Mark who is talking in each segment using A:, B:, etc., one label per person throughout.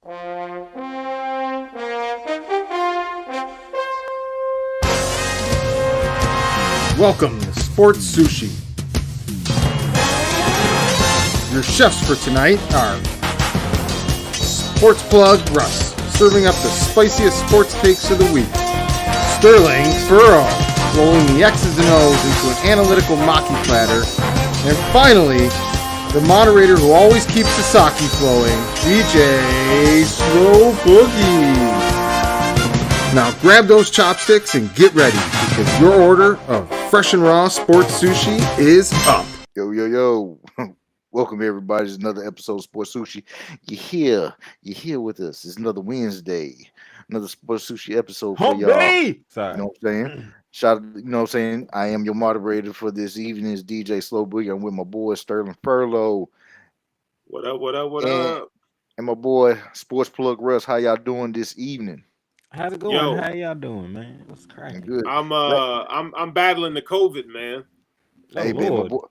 A: Welcome to Sports Sushi. Your chefs for tonight are Sports Plug Russ, serving up the spiciest sports takes of the week. Sterling Furrow, rolling the X's and O's into an analytical maki platter. And finally, the moderator who always keeps the sake flowing, DJ Slow Boogie. Now grab those chopsticks and get ready, because your order of fresh and raw sports sushi is up.
B: Yo. Welcome everybody to another episode of Sports Sushi. You're here with us. It's another Wednesday, another Sports Sushi episode for y'all.
A: Sorry.
B: You know what I'm saying? You know what I'm saying? I am your moderator for this evening. Is DJ Slow Boogie. I'm with my boy Sterling Furlow.
C: What up?
B: And my boy Sports Plug Russ. How y'all doing this evening?
A: How's it going?
C: Yo.
A: How y'all doing, man? What's cracking?
B: Good.
C: I'm battling the COVID, man.
B: Hey man, my boy.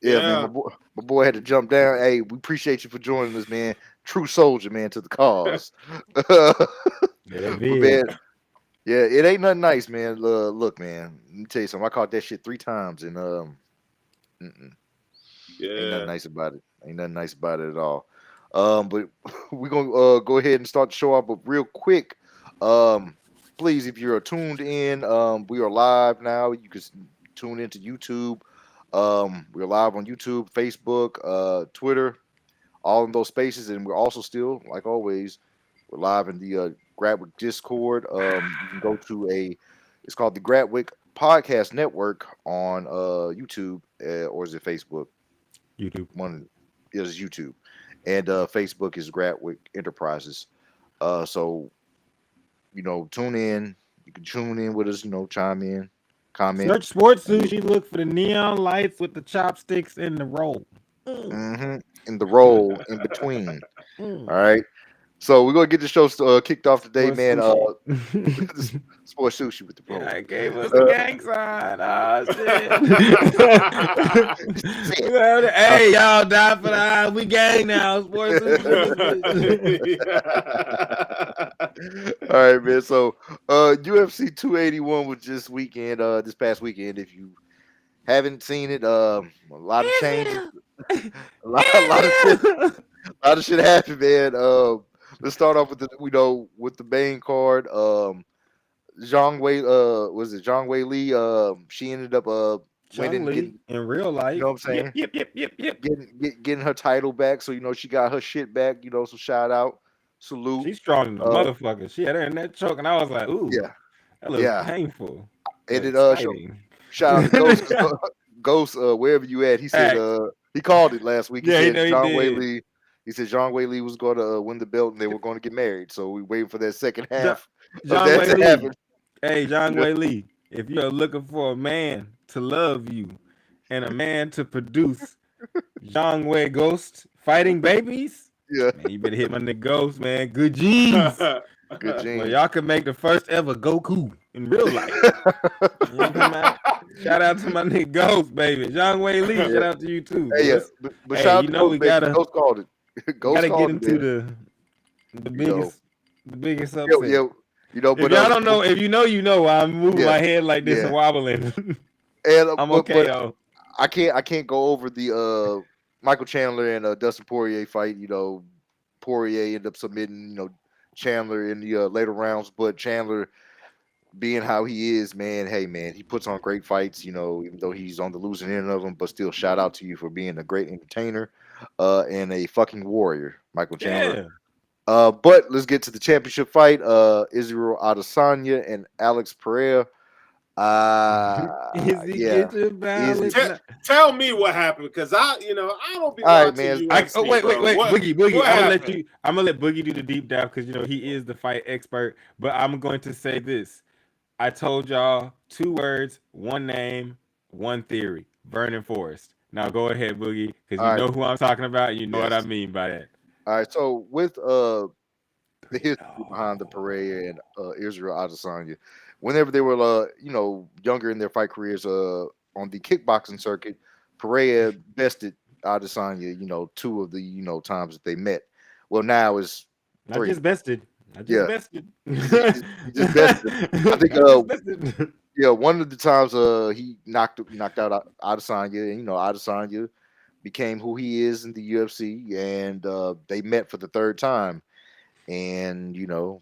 B: Man, my boy had to jump down. Hey, we appreciate you for joining us, man. True soldier, man, to the cause. Man, yeah, it ain't nothing nice, man. Look, man, let me tell you something. I caught that shit 3 times, and ain't nothing nice about it. Ain't nothing nice about it at all. But we're gonna go ahead and start the show off. But real quick, please, if you're tuned in, we are live now. You can tune into YouTube. We're live on YouTube, Facebook, Twitter, all in those spaces, and we're also still, like always, we're live in the Gratwick Discord. You can go to it's called the Gratwick Podcast Network on YouTube, or is it Facebook?
A: YouTube.
B: One is YouTube, and Facebook is Gratwick Enterprises. So, tune in. You can tune in with us. Chime in. Comment.
A: Search Sports Sushi. Look for the neon lights with the chopsticks in the roll.
B: In the roll in between. All right. So we're gonna get the show kicked off today, man. Sports Sushi with the bro.
A: Yeah, I gave us the gang sign. Oh shit! Hey, y'all, die for the eye. We gang now. Sports Sushi.
B: All right, man. So UFC 281 was this weekend, this past weekend. If you haven't seen it, a lot of changes. a lot of shit happened, man. Let's start off with the main card. Zhang Wei Li? She ended up winning
A: in real life.
B: You know what I'm saying?
A: Yep.
B: Getting her title back. So she got her shit back. So shout out, salute.
A: She's strong as a motherfucker. She had her in that choke, and I was like, ooh, that looks painful.
B: And it shout out to Ghost, wherever you at. He said he called it last week. He said Zhang Wei Li. He said Zhang Wei Li was going to win the belt, and they were going to get married. So we waiting for that second half of that to happen.
A: Hey, Zhang Wei Li, if you're looking for a man to love you and a man to produce Zhang Wei Ghost fighting babies, man, you better hit my nigga Ghost, man. Good genes.
B: Good genes.
A: Well, y'all can make the first ever Goku in real life. Shout out to my nigga Ghost, baby. Zhang Wei Li, shout out to you too.
B: Hey, but shout out to Ghost, Ghost called it.
A: Gotta get into the biggest upset.
B: But
A: if y'all don't know, if you know, I'm moving my head like this and wobbling.
B: And
A: I'm okay, though.
B: I can't go over the Michael Chandler and Dustin Poirier fight. Poirier ended up submitting Chandler in the later rounds, but Chandler, being how he is, man, hey man, he puts on great fights. Even though he's on the losing end of them, but still, shout out to you for being a great entertainer. And a fucking warrior, Michael Chandler. But let's get to the championship fight. Israel Adesanya and Alex Pereira.
C: Tell me what happened, because I don't be
B: all right,
C: watching
B: man.
C: UFC,
A: wait, Boogie. I'm gonna let Boogie do the deep dive because he is the fight expert. But I'm going to say this: I told y'all 2 words, 1 name, 1 theory. Vernon Forrest. Now go ahead, Boogie, because you know who I'm talking about. You know what I mean by that.
B: All right, so with the history behind the Pereira and Israel Adesanya, whenever they were younger in their fight careers on the kickboxing circuit, Pereira bested Adesanya 2 of the times that they met. Well, now is
A: I just bested.
B: Yeah.
A: Bested.
B: He just bested. I think
A: bested.
B: yeah, one of the times he knocked out Adesanya, and Adesanya became who he is in the UFC, and they met for the third time. And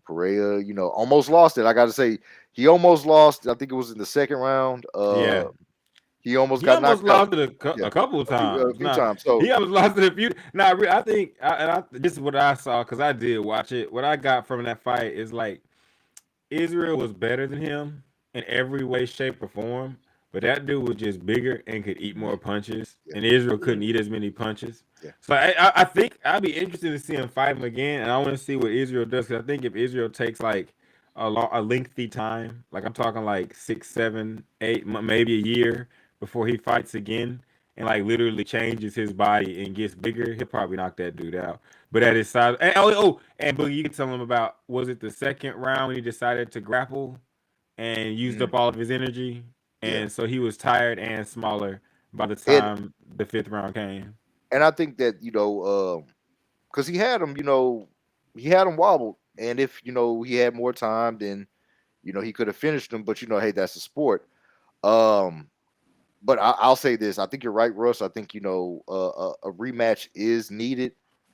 B: Pereira, almost lost it. I got to say, he almost lost. I think it was in the second round.
A: Yeah.
B: He almost
A: He
B: got
A: almost
B: knocked out.
A: lost it a couple of
B: A
A: times.
B: few times. So
A: he almost lost it a few. I think this is what I saw because I did watch it. What I got from that fight is like Israel was better than him in every way, shape, or form. But that dude was just bigger and could eat more punches, and Israel couldn't eat as many punches.
B: Yeah.
A: So I think I'd be interested to see him fight him again, and I want to see what Israel does because I think if Israel takes like a lengthy time, like I'm talking like 6, 7, 8, maybe a year before he fights again, and like literally changes his body and gets bigger, he'll probably knock that dude out. But at his size, and Boogie, you can tell him about was it the second round when he decided to grapple and used up all of his energy, and so he was tired and smaller by the time the fifth round came.
B: And I think that because he had him, he had him wobbled, and if he had more time, then he could have finished him. But hey, that's a sport. But I'll say this: I think you're right, Russ. I think a rematch is needed.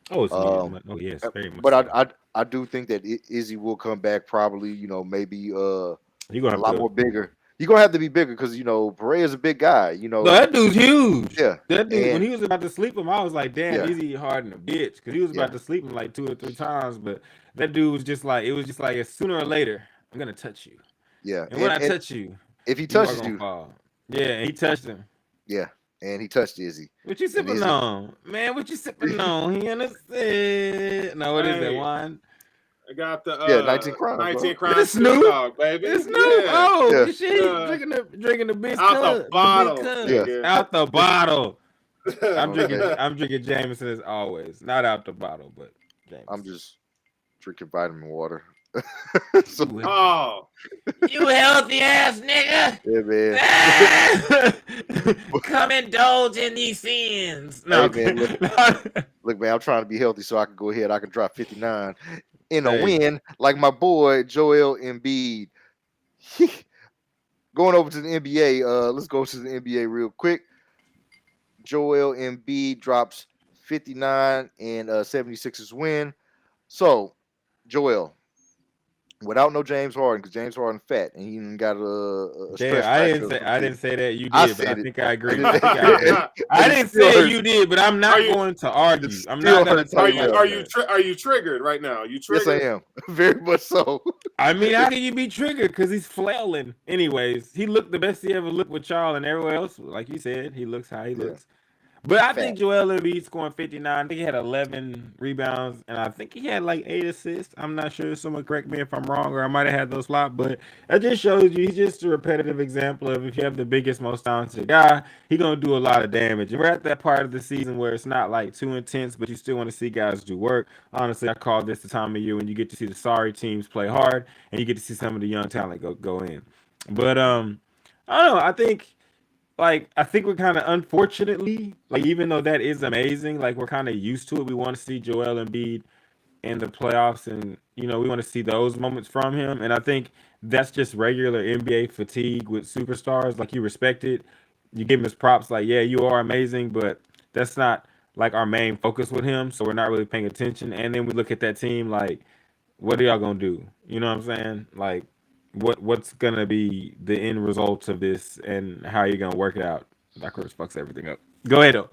A: Oh, it's needed. Oh yes, very much.
B: But
A: so.
B: I do think that Izzy will come back probably. Maybe
A: you're gonna
B: a lot more bigger. You're gonna have to be bigger because Pereira's a big guy.
A: No, that dude's huge.
B: Yeah,
A: that dude. When he was about to sleep him, I was like, "Damn, Izzy hard in a bitch," because he was about to sleep him like 2 or 3 times. But that dude was just like, it was just like, sooner or later, I'm gonna touch you.
B: Yeah,
A: and when I touch you,
B: if he touches you,
A: fall. Yeah, and he touched him.
B: Yeah, and he touched Izzy.
A: What you sipping on, man? What you sipping on? He understand. No, what is that wine?
C: I got the
B: 19 Crimes.
C: 19 Crimes
A: Snoop
C: Dog, baby.
A: It's Snoop.
C: Yeah.
A: Oh, shit. Drinking the big
C: out
A: cup.
C: the bottle.
A: Out the bottle. I'm drinking Jameson as always. Not out the bottle, but Jameson.
B: I'm just drinking vitamin water.
A: You healthy ass nigga.
B: Yeah,
A: man. Come indulge in these sins.
B: No, hey, man, look, man, I'm trying to be healthy so I can go ahead. I can drop 59 in a win, like my boy Joel Embiid. Going over to the NBA. Let's go to the NBA real quick. Joel Embiid drops 59 and 76ers win. So, Joel, without no James Harden, because James Harden fat and he even got a stress fracture.
A: I didn't say that you did, but I think I agree. I didn't say you did, but I'm not going to argue. I'm not going to tell you.
C: Are you triggered right now? You triggered?
B: Yes, I am. Very much so.
A: I mean, how can you be triggered? Because he's flailing. Anyways, he looked the best he ever looked with y'all, and everywhere else, like you said, he looks how he looks. But I think Joel Embiid scoring 59. I think he had 11 rebounds, and I think he had like 8 assists. I'm not sure. Someone correct me if I'm wrong, or I might have had those flopped. But that just shows you he's just a repetitive example of if you have the biggest, most talented guy, he's going to do a lot of damage. And we're at that part of the season where it's not like too intense, but you still want to see guys do work. Honestly, I call this the time of year when you get to see the sorry teams play hard, and you get to see some of the young talent go in. But I don't know. I think we're kind of, unfortunately, like, even though that is amazing, like, we're kind of used to it. We want to see Joel Embiid in the playoffs, and we want to see those moments from him. And I think that's just regular NBA fatigue with superstars. Like, you respect it, you give him his props. Like, yeah, you are amazing, but that's not like our main focus with him. So we're not really paying attention. And then we look at that team like, what are y'all gonna do? You know what I'm saying? Like, what's gonna be the end results of this, and how are you gonna work it out? That course fucks everything up. Go ahead, though.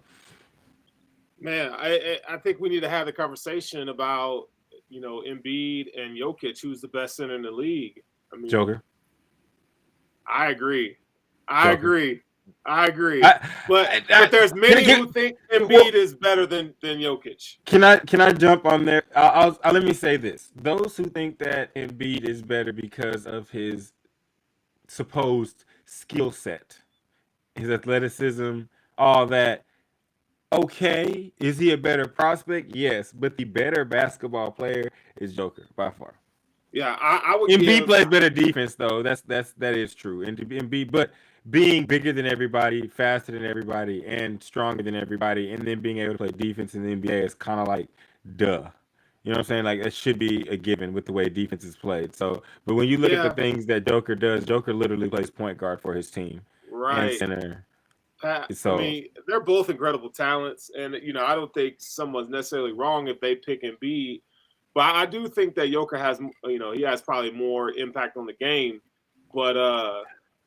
C: Man, I think we need to have the conversation about Embiid and Jokic, who's the best center in the league. I mean,
A: Joker.
C: I agree. But there's many who think Embiid is better than Jokic.
A: Can I jump on there? I'll let me say this: those who think that Embiid is better because of his supposed skill set, his athleticism, all that. Okay, is he a better prospect? Yes, but the better basketball player is Joker by far.
C: Yeah, I would.
A: Embiid plays better defense, though. That is true. And Embiid, but being bigger than everybody, faster than everybody, and stronger than everybody, and then being able to play defense in the NBA is kind of like duh.
D: You know what I'm saying? Like, it should be a given with the way defense is played. So, but when you look at the
C: Yeah,
D: things that Joker does, Joker literally plays point guard for his team and
C: right.
D: center.
C: I
D: So,
C: mean, they're both incredible talents, and I don't think someone's necessarily wrong if they pick Embiid, but I do think that Joker has, he has probably more impact on the game, but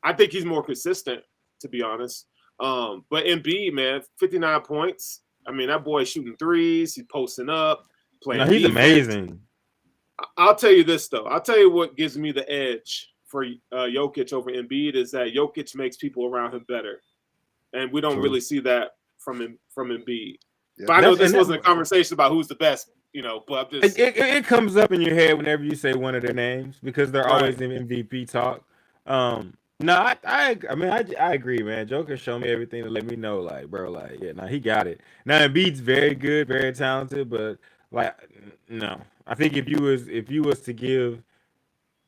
C: I think he's more consistent, to be honest. But Embiid, man, 59 points. I mean, that boy's shooting threes, he's posting up,
D: no,
C: playing
D: he's
C: defense.
D: amazing.
C: I'll tell you this though. I'll tell you what gives me the edge for Jokic over Embiid is that Jokic makes people around him better. And we don't
D: True.
C: really see that from Embiid.
B: Yeah.
C: But I know this wasn't a conversation about who's the best, but I'm just
D: It comes up in your head whenever you say one of their names because they're
C: Right.
D: always in MVP talk. No, I mean, I agree, man. Joker showed me everything to let me know, like, bro, like, yeah, now he got it. Now Embiid's very good, very talented, but like, no, I think if you was to give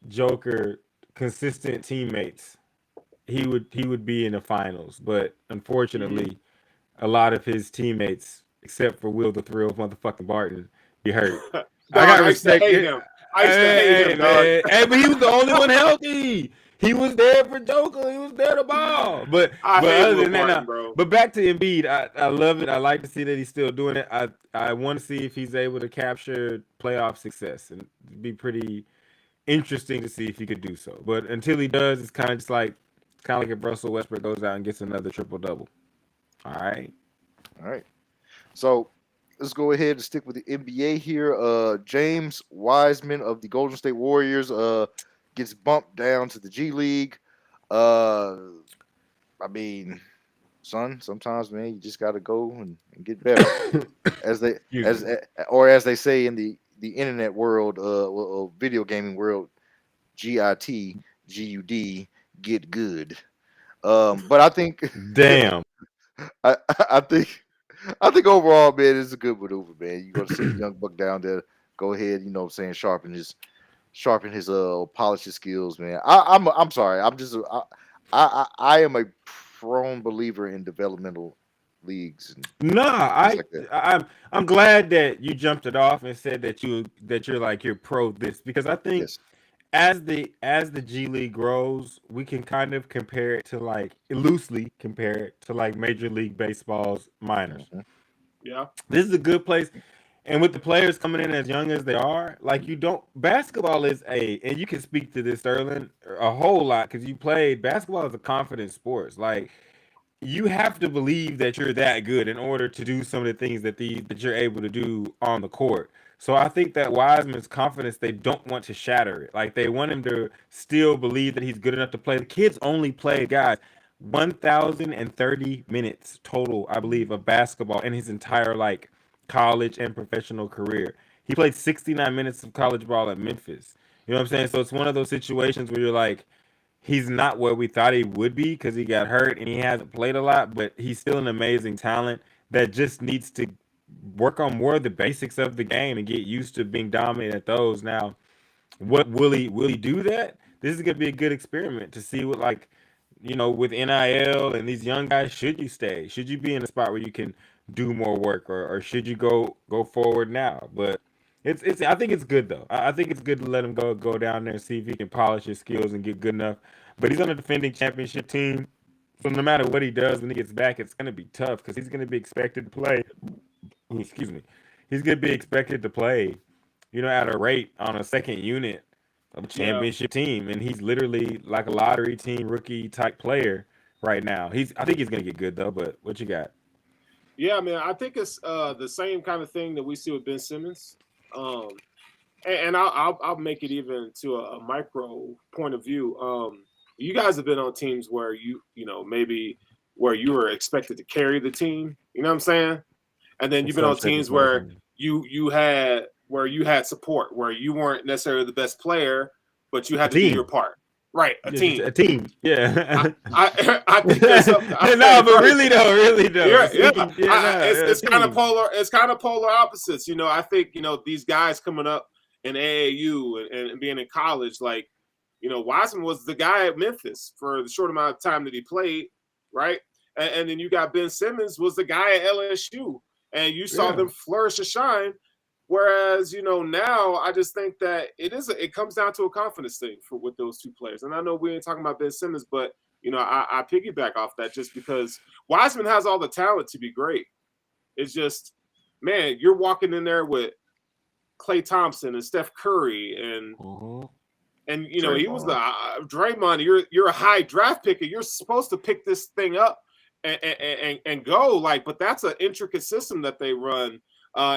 D: Joker consistent teammates, he would be in the finals. But unfortunately, a lot of his teammates, except for Will the Thrill motherfucking Barton, be hurt.
C: Dog,
D: I got
C: I used to
D: respect
C: hate him. I used to hate him, dog.
D: man. Hey, but he was the only one healthy. He was there for Joker. He was there to ball. But
C: hate
D: other
C: Will
D: than that,
C: Barton,
D: no.
C: bro.
D: But back to Embiid, I love it. I like to see that he's still doing it. I want to see if he's able to capture playoff success, and it'd be pretty interesting to see if he could do so. But until he does, it's kind of like if Russell Westbrook goes out and gets another triple double. All right.
B: All right. So let's go ahead and stick with the NBA here. James Wiseman of the Golden State Warriors gets bumped down to the G League. I mean, son, sometimes man, you just gotta go and get better. as they say in the internet world, video gaming world, GIT, get good. But I think
D: Damn.
B: I, I think I think overall, man, it's a good maneuver, man. You're gonna send the young buck down there, go ahead, sharpen his polish his skills, man. I'm sorry. I am a prone believer in developmental leagues and
D: Nah,
B: things like that.
D: I'm glad that you jumped it off and said that you're pro this because I think
B: Yes.
D: as the G League grows, we can kind of compare it to loosely compare it to like Major League Baseball's minors.
B: Mhm.
C: Yeah.
D: This is a good place. And with the players coming in as young as they are, basketball is and you can speak to this, Sterling, a whole lot because you played basketball is a confidence sport. Like, you have to believe that you're that good in order to do some of the things that you're able to do on the court. So I think that Wiseman's confidence, they don't want to shatter it. Like, they want him to still believe that he's good enough to play. The kid's only played, guys, 1,030 minutes total, I believe, of basketball in his entire college and professional career. He played 69 minutes of college ball at Memphis. You know what I'm saying? So it's one of those situations where you're like, he's not where we thought he would be because he got hurt and he hasn't played a lot, but he's still an amazing talent that just needs to work on more of the basics of the game and get used to being dominant at those. Now, what will he do that? This is gonna be a good experiment to see what with NIL and these young guys, should you stay? Should you be in a spot where you can do more work or should you go forward now? But it's I think it's good though. I think it's good to let him go down there and see if he can polish his skills and get good enough. But he's on a defending championship team. So no matter what he does when he gets back, it's gonna be tough because he's gonna be expected to play. Excuse me. He's gonna be expected to play, at a rate on a second unit of a championship team, and he's literally like a lottery team rookie type player right now. I think he's gonna get good though. But what you got?
C: Yeah, man. I think it's the same kind of thing that we see with Ben Simmons. And I'll make it even to a micro point of view. You guys have been on teams where maybe where you were expected to carry the team. You know what I'm saying? And then you've been on teams where you had support, where you weren't necessarily the best player, but you had to do your part. Right, a team.
D: Yeah.
C: I think that's something.
D: No, but really though.
C: It's kind of polar. It's kind of polar opposites. I think these guys coming up in AAU and being in college, Wiseman was the guy at Memphis for the short amount of time that he played, right? And then you got Ben Simmons was the guy at LSU, and you saw them flourish and shine. Whereas, now I just think that it comes down to a confidence thing with those two players. And I know we ain't talking about Ben Simmons, but I piggyback off that just because Wiseman has all the talent to be great. It's just, man, you're walking in there with Klay Thompson and Steph Curry and
B: Draymond.
C: he was the Draymond. You're a high draft pick, and you're supposed to pick this thing up and go but that's an intricate system that they run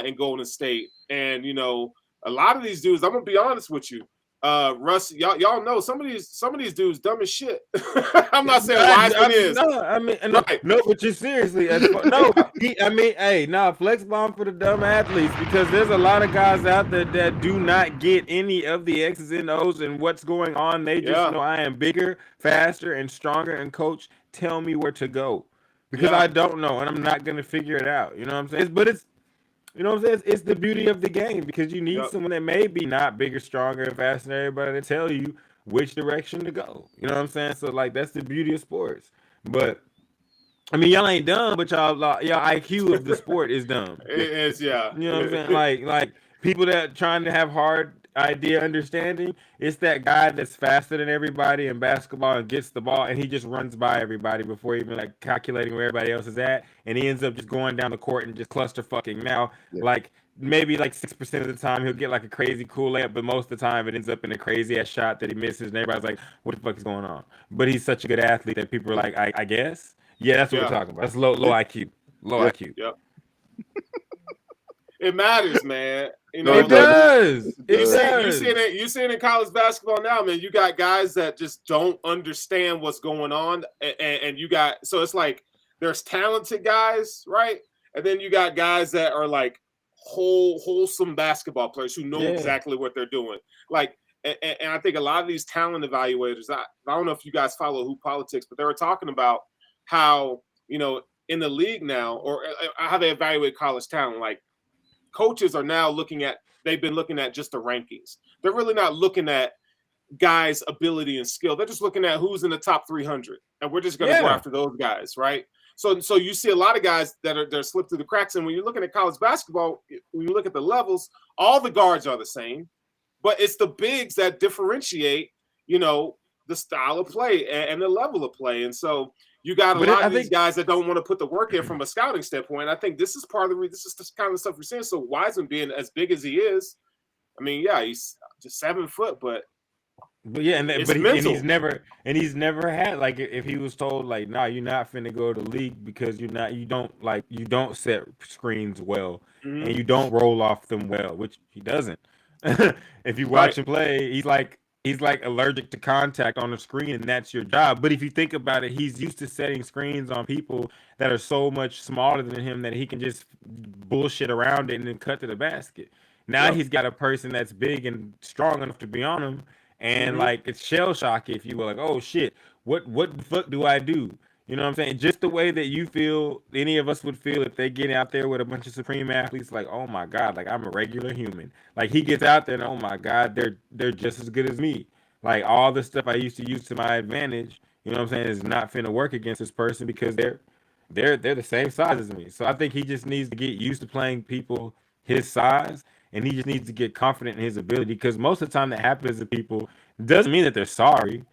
C: in Golden State. And a lot of these dudes, I'm gonna be honest with you, Russ, y'all know some of these dudes dumb as shit. I'm not saying Wiseman is.
D: No, I mean, no, but you seriously, flex bomb for the dumb athletes, because there's a lot of guys out there that do not get any of the X's and O's and what's going on. They just know I am bigger, faster, and stronger, and coach, tell me where to go, because I don't know, and I'm not gonna figure it out. You know what I'm saying? But it's it's the beauty of the game, because you need someone that may be not bigger, stronger, and faster than everybody to tell you which direction to go. You know what I'm saying? So that's the beauty of sports. But I mean, y'all ain't dumb, but y'all IQ of the sport is dumb.
C: It is, yeah.
D: You know what I'm saying? Like people that trying to have hard idea understanding, it's that guy that's faster than everybody in basketball and gets the ball and he just runs by everybody before even calculating where everybody else is at, and he ends up just going down the court and just cluster fucking. Now maybe 6% of the time he'll get a crazy cool layup, but most of the time it ends up in a crazy ass shot that he misses, and everybody's like, what the fuck is going on? But he's such a good athlete that people are like, I guess. Yeah, that's what we're talking about. That's low IQ. IQ.
C: Yep. It matters, man.
D: It does.
C: You see it in college basketball now, man. You got guys that just don't understand what's going on, and you got, so it's there's talented guys, right? And then you got guys that are wholesome basketball players who know exactly what they're doing. And I think a lot of these talent evaluators, I don't know if you guys follow Hoop Politics, but they were talking about how in the league now, or how they evaluate college talent. Coaches are now they've been looking at just the rankings. They're really not looking at guys' ability and skill. They're just looking at who's in the top 300, and we're just going to go after those guys, right? So you see a lot of guys that slip through the cracks. And when you're looking at college basketball, when you look at the levels, all the guards are the same, but it's the bigs that differentiate, the style of play and the level of play. And so you got a lot of these guys that don't want to put the work in from a scouting standpoint. I think this is part of the reason. This is the kind of stuff we're seeing. So Wiseman being as big as he is, I mean, he's just 7 foot, but
D: yeah, he's never had if he was told nah, you're not finna go to the league because you don't set screens well, and you don't roll off them well, which he doesn't. If you watch him play, he's allergic to contact on the screen, and that's your job. But if you think about it, he's used to setting screens on people that are so much smaller than him that he can just bullshit around it and then cut to the basket. Now he's got a person that's big and strong enough to be on him, and it's shell shock, if you will. Oh shit, what the fuck do I do? You know what I'm saying? Just the way that you feel, any of us would feel if they get out there with a bunch of supreme athletes, oh my God, I'm a regular human. He gets out there and oh my God, they're just as good as me. All the stuff I used to use to my advantage, you know what I'm saying, is not finna work against this person because they're the same size as me. So I think he just needs to get used to playing people his size, and he just needs to get confident in his ability, because most of the time that happens to people doesn't mean that they're sorry.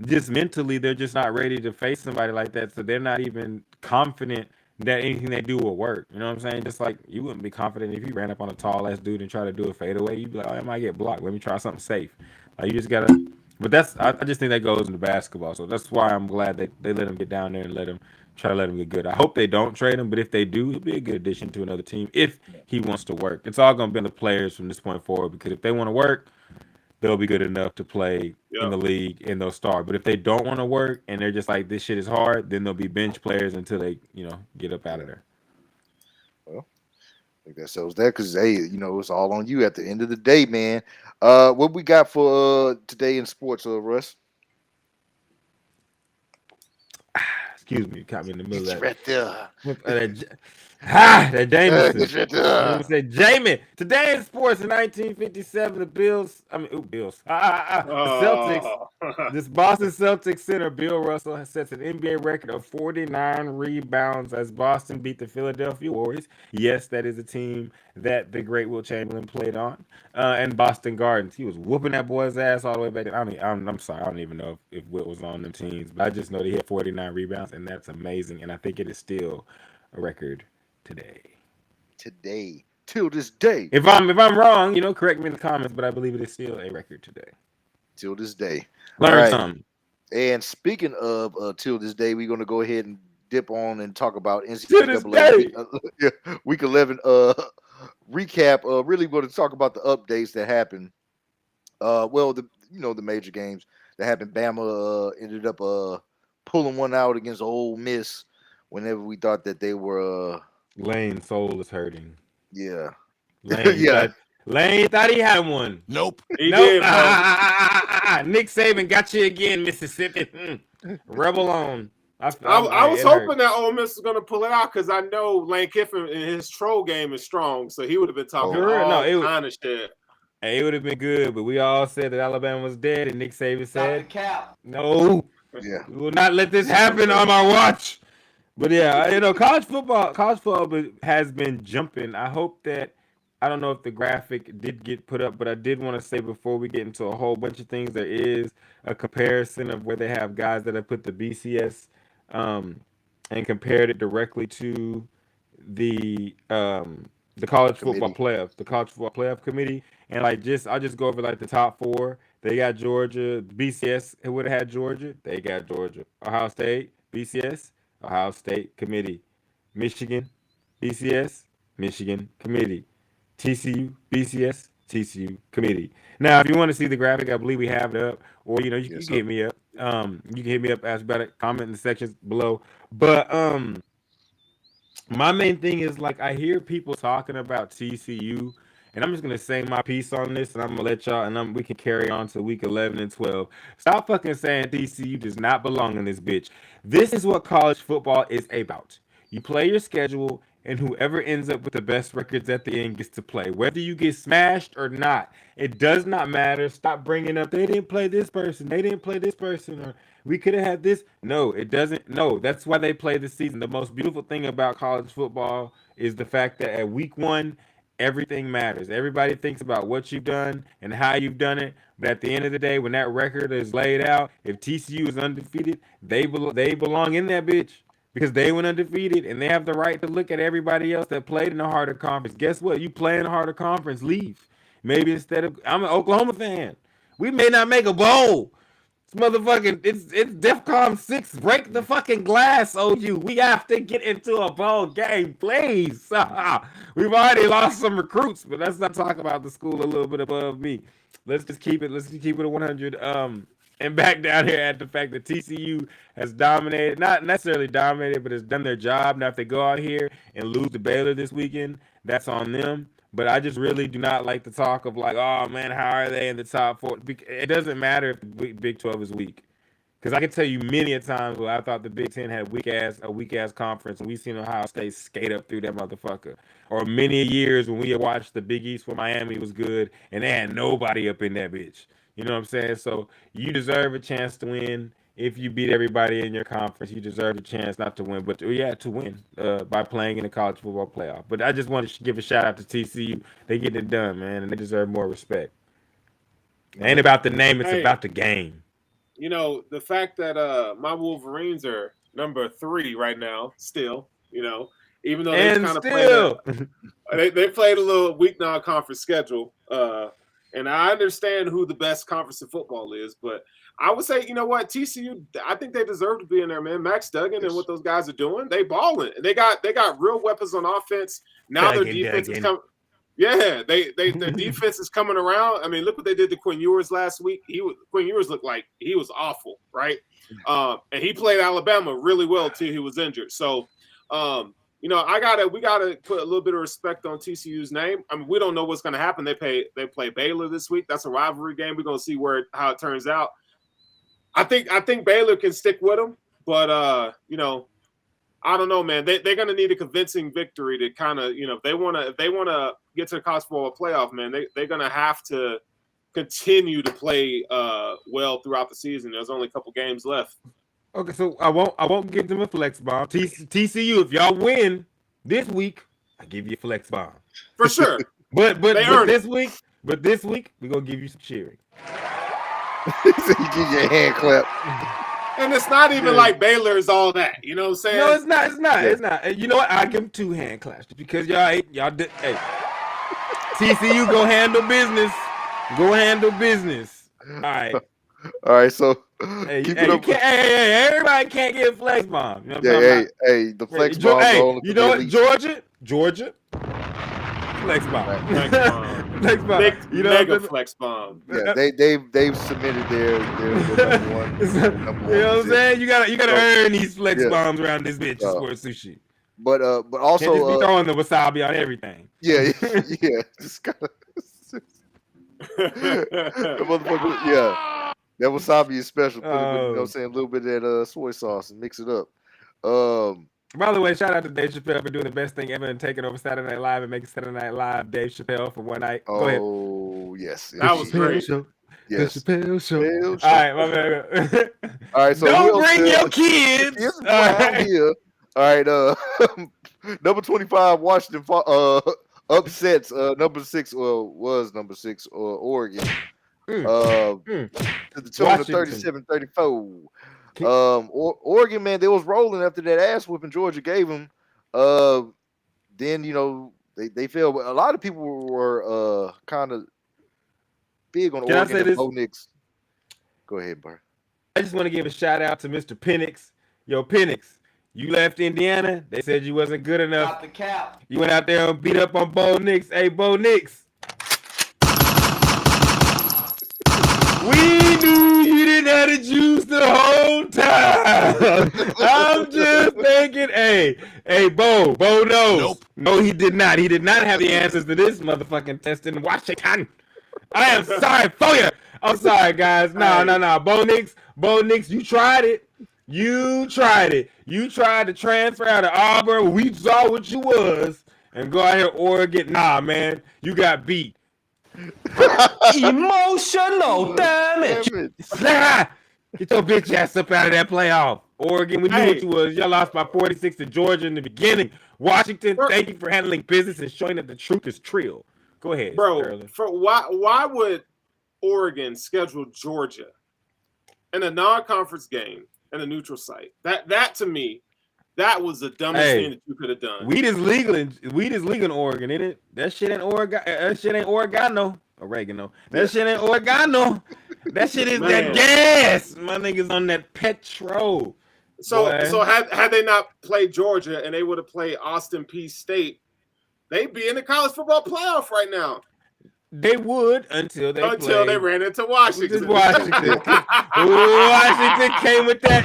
D: Just mentally, they're just not ready to face somebody like that, so they're not even confident that anything they do will work. You know what I'm saying? Just you wouldn't be confident if you ran up on a tall ass dude and tried to do a fadeaway. You'd be like, oh, I might get blocked. Let me try something safe. You just gotta. But I just think that goes into basketball. So that's why I'm glad they let him get down there and try to let him get good. I hope they don't trade him, but if they do, he'll be a good addition to another team if he wants to work. It's all gonna be on the players from this point forward, because if they want to work, they'll be good enough to play in the league and they'll start. But if they don't want to work and they're just this shit is hard, then they'll be bench players until they, get up out of there.
B: Well, I think that settles that, because it's all on you at the end of the day, man. What we got for today in sports, Russ?
D: Excuse me, you caught me in the middle of that.
B: Right there.
D: Ha! That Jameson. Let me say Jamie. Today in sports in 1957, the Bills. The Celtics.
C: Oh.
D: This Boston Celtics center Bill Russell sets an NBA record of 49 rebounds as Boston beat the Philadelphia Warriors. Yes, that is a team that the great Will Chamberlain played on. And Boston Gardens. He was whooping that boy's ass all the way back then. I'm sorry, I don't even know if Wilt was on them teams, but I just know that he had 49 rebounds, and that's amazing. And I think it is still a record today.
B: Till this day.
D: If I'm wrong, correct me in the comments, but I believe it is still a record today.
B: Till this day.
D: Learn something.
B: And speaking of till this day, we're gonna go ahead and dip on and talk about
D: NCAA
B: week 11 recap. Really going to talk about the updates that happened. The major games that happened. Bama ended up pulling one out against Ole Miss whenever we thought that they were
D: Lane's soul is hurting.
B: Yeah.
D: Lane thought he had one.
C: Nope.
D: Did, Nick Saban got you again, Mississippi. Rebel on.
C: I was hoping that Ole Miss was going to pull it out because I know Lane Kiffin in his troll game is strong, so he would have been talking all kind of shit.
D: Hey, it would have been good, but we all said that Alabama was dead, and Nick Saban said, "No, we will not let this happen on my watch." But yeah, college football has been jumping. I hope that. I don't know if the graphic did get put up, but I did want to say before we get into a whole bunch of things, there is a comparison of where they have guys that have put the BCS and compared it directly to the college football playoff, the college football playoff committee, and I'll just go over like the top four. They got Georgia, BCS. It would have had Georgia. They got Georgia. Ohio State, BCS, Ohio State committee. Michigan, BCS, Michigan committee. TCU, BCS, TCU committee. Now, if you want to see the graphic, I believe we have it up, or you can hit me up. You can hit me up, ask about it, comment in the sections below. But my main thing is I hear people talking about TCU, and I'm just gonna say my piece on this, and I'm gonna let y'all, and we can carry on to week 11 and 12. Stop fucking saying TCU does not belong in this bitch. This is what college football is about. You play your schedule, and whoever ends up with the best records at the end gets to play. Whether you get smashed or not, it does not matter. Stop bringing up, they didn't play this person, or we could have had this. No, it doesn't. No, that's why they play the season. The most beautiful thing about college football is the fact that at week 1, everything matters. Everybody thinks about what you've done and how you've done it. But at the end of the day, when that record is laid out, if TCU is undefeated, they belong in that bitch. Because they went undefeated, and they have the right to look at everybody else that played in the harder conference. Guess what? You play in the harder conference, leave. Maybe instead of, I'm an Oklahoma fan. We may not make a bowl. It's motherfucking, it's DEFCON 6. Break the fucking glass, OU. We have to get into a bowl game, please. We've already lost some recruits, but let's not talk about the school a little bit above me. Let's just keep it 100. And back down here at the fact that TCU has dominated, not necessarily dominated, but has done their job. Now, if they go out here and lose to Baylor this weekend, that's on them. But I just really do not like the talk of oh, man, how are they in the top 4? It doesn't matter if the Big 12 is weak. Because I can tell you many a times where I thought the Big 10 had a weak-ass conference, and we seen Ohio State skate up through that motherfucker. Or many years when we had watched the Big East where Miami was good, and they had nobody up in that bitch. You know what I'm saying? So you deserve a chance to win. If you beat everybody in your conference, you deserve a chance not to win, but to win by playing in the college football playoff. But I just want to give a shout out to TCU. They getting it done, man, and they deserve more respect. It ain't about the name, it's about the game.
C: The fact that my Wolverines are number 3 right now, still, even though they kind of played they played a little weak non-conference schedule. And I understand who the best conference in football is, but I would say, TCU, I think they deserve to be in there, man. Max Duggan and what those guys are doing, they balling. They got real weapons on offense. Now their defense is coming. Yeah, their defense is coming around. I mean, look what they did to Quinn Ewers last week. Quinn Ewers looked like he was awful, right? And he played Alabama really well till he was injured. So, we gotta put a little bit of respect on TCU's name. I mean, we don't know what's gonna happen. They play Baylor this week. That's a rivalry game. We're gonna see how it turns out. I think Baylor can stick with them, but I don't know, man. They're going to need a convincing victory to kind of, if they want to get to the college football playoff, man, they're going to have to continue to play well throughout the season. There's only a couple games left.
D: Okay, so I won't give them a flex bomb. TCU, if y'all win this week, I give you a flex bomb
C: For sure.
D: but this week we're gonna give you some cheering.
B: You give you a hand clap.
C: And it's not even like Baylor's all that. You know what I'm saying?
D: No, it's not. You know what? I give them 2 hand claps because y'all did. Hey, TCU go handle business. Go handle business. All right.
B: All right, so
D: keep it up. Everybody can't get a flex bomb. You know
B: the flex bomb.
D: You know what? Georgia, flex bomb.
C: Flex bomb.
D: Flex bomb.
C: Mega flex bomb.
B: Yeah, they've submitted their number one.
D: You know what I'm saying? You gotta earn these flex bombs around this bitch for Sushi.
B: But also
D: can't just be throwing the wasabi on everything.
B: Yeah, just gotta. That wasabi is special. Put a little bit of that soy sauce and mix it up.
D: By the way, shout out to Dave Chappelle for doing the best thing ever and taking over Saturday Night Live and making Saturday Night Live Dave Chappelle for one night. Go ahead.
B: Oh, yes.
C: That was great.
B: Yes.
D: The Chappelle Show. All right, my man.
B: All right, so
D: don't bring your kids.
B: All right, number 25, Washington upsets number 6, was number 6, Oregon. To the tune of 37-34. Oregon, man, they was rolling after that ass whooping Georgia gave them. Then they fell. A lot of people were kind of big on Oregon and Bo Nix. Go ahead, bro.
D: I just want to give a shout out to Mr. Penix. Yo, Penix, you left Indiana. They said you wasn't good enough.
E: Got the cap.
D: You went out there and beat up on Bo Nix. Hey, Bo Nix. We knew you didn't have the juice the whole time. I'm just thinking, hey, Bo knows. Nope. No, he did not. He did not have the answers to this motherfucking test in Washington. I am sorry for you. I'm sorry, guys. No. Bo Nix, you tried it. You tried to transfer out of Auburn. We saw what you was. And go out here, Oregon. Nah, man. You got beat.
E: Emotional damage.
D: Get your bitch ass up out of that playoff. Oregon, we knew what you was. Y'all lost by 46 to Georgia in the beginning. Washington, thank you for handling business and showing that the truth is trill. Go ahead,
C: bro.
D: Sterling.
C: Why would Oregon schedule Georgia in a non-conference game in a neutral site? That to me, that was the dumbest thing that you could have done.
D: Weed is legal in Oregon, ain't it? That shit ain't Oregon. That shit ain't oregano. Oregano. That shit ain't oregano. That shit is that gas. My niggas on that petrol.
C: So had they not played Georgia and they would have played Austin Peay State, they'd be in the college football playoff right now.
D: They would until they
C: ran into Washington.
D: Washington came with that.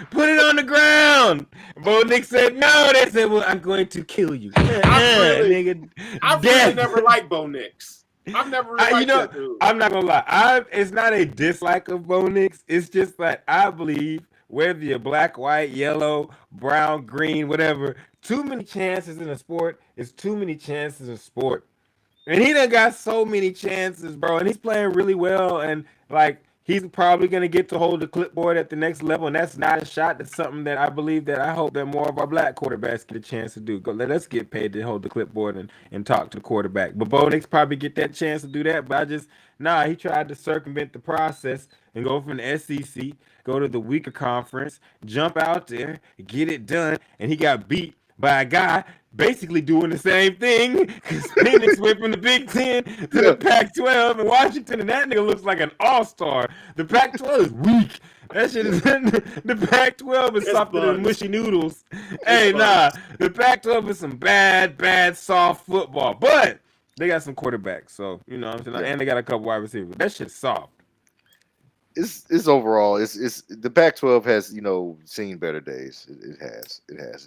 D: Put it on the ground. Bo Nix said no. They said, "Well, I'm going to kill you."
C: I've really never liked Bo Nix. I've never really liked that dude.
D: I'm not gonna lie. It's not a dislike of Bo Nix. It's just that I believe whether you're black, white, yellow, brown, green, whatever. Too many chances in a sport is too many chances in sport. And he done got so many chances, bro. And he's playing really well. And, he's probably going to get to hold the clipboard at the next level. And that's not a shot. That's something that I believe that I hope that more of our black quarterbacks get a chance to do. Let us get paid to hold the clipboard and talk to the quarterback. But Bo Nix probably get that chance to do that. But he tried to circumvent the process and go from the SEC, go to the weaker conference, jump out there, get it done. And he got beat by a guy basically doing the same thing because Phoenix went from the Big Ten to the Pac-12 in Washington, and that nigga looks like an all-star. The Pac-12 is weak. That shit is the Pac-12 is softer than mushy noodles. The Pac-12 is some bad, soft football, but they got some quarterbacks, so you know what I'm saying, and they got a couple wide receivers. That shit's soft.
B: It's overall. It's the Pac-12 has seen better days. It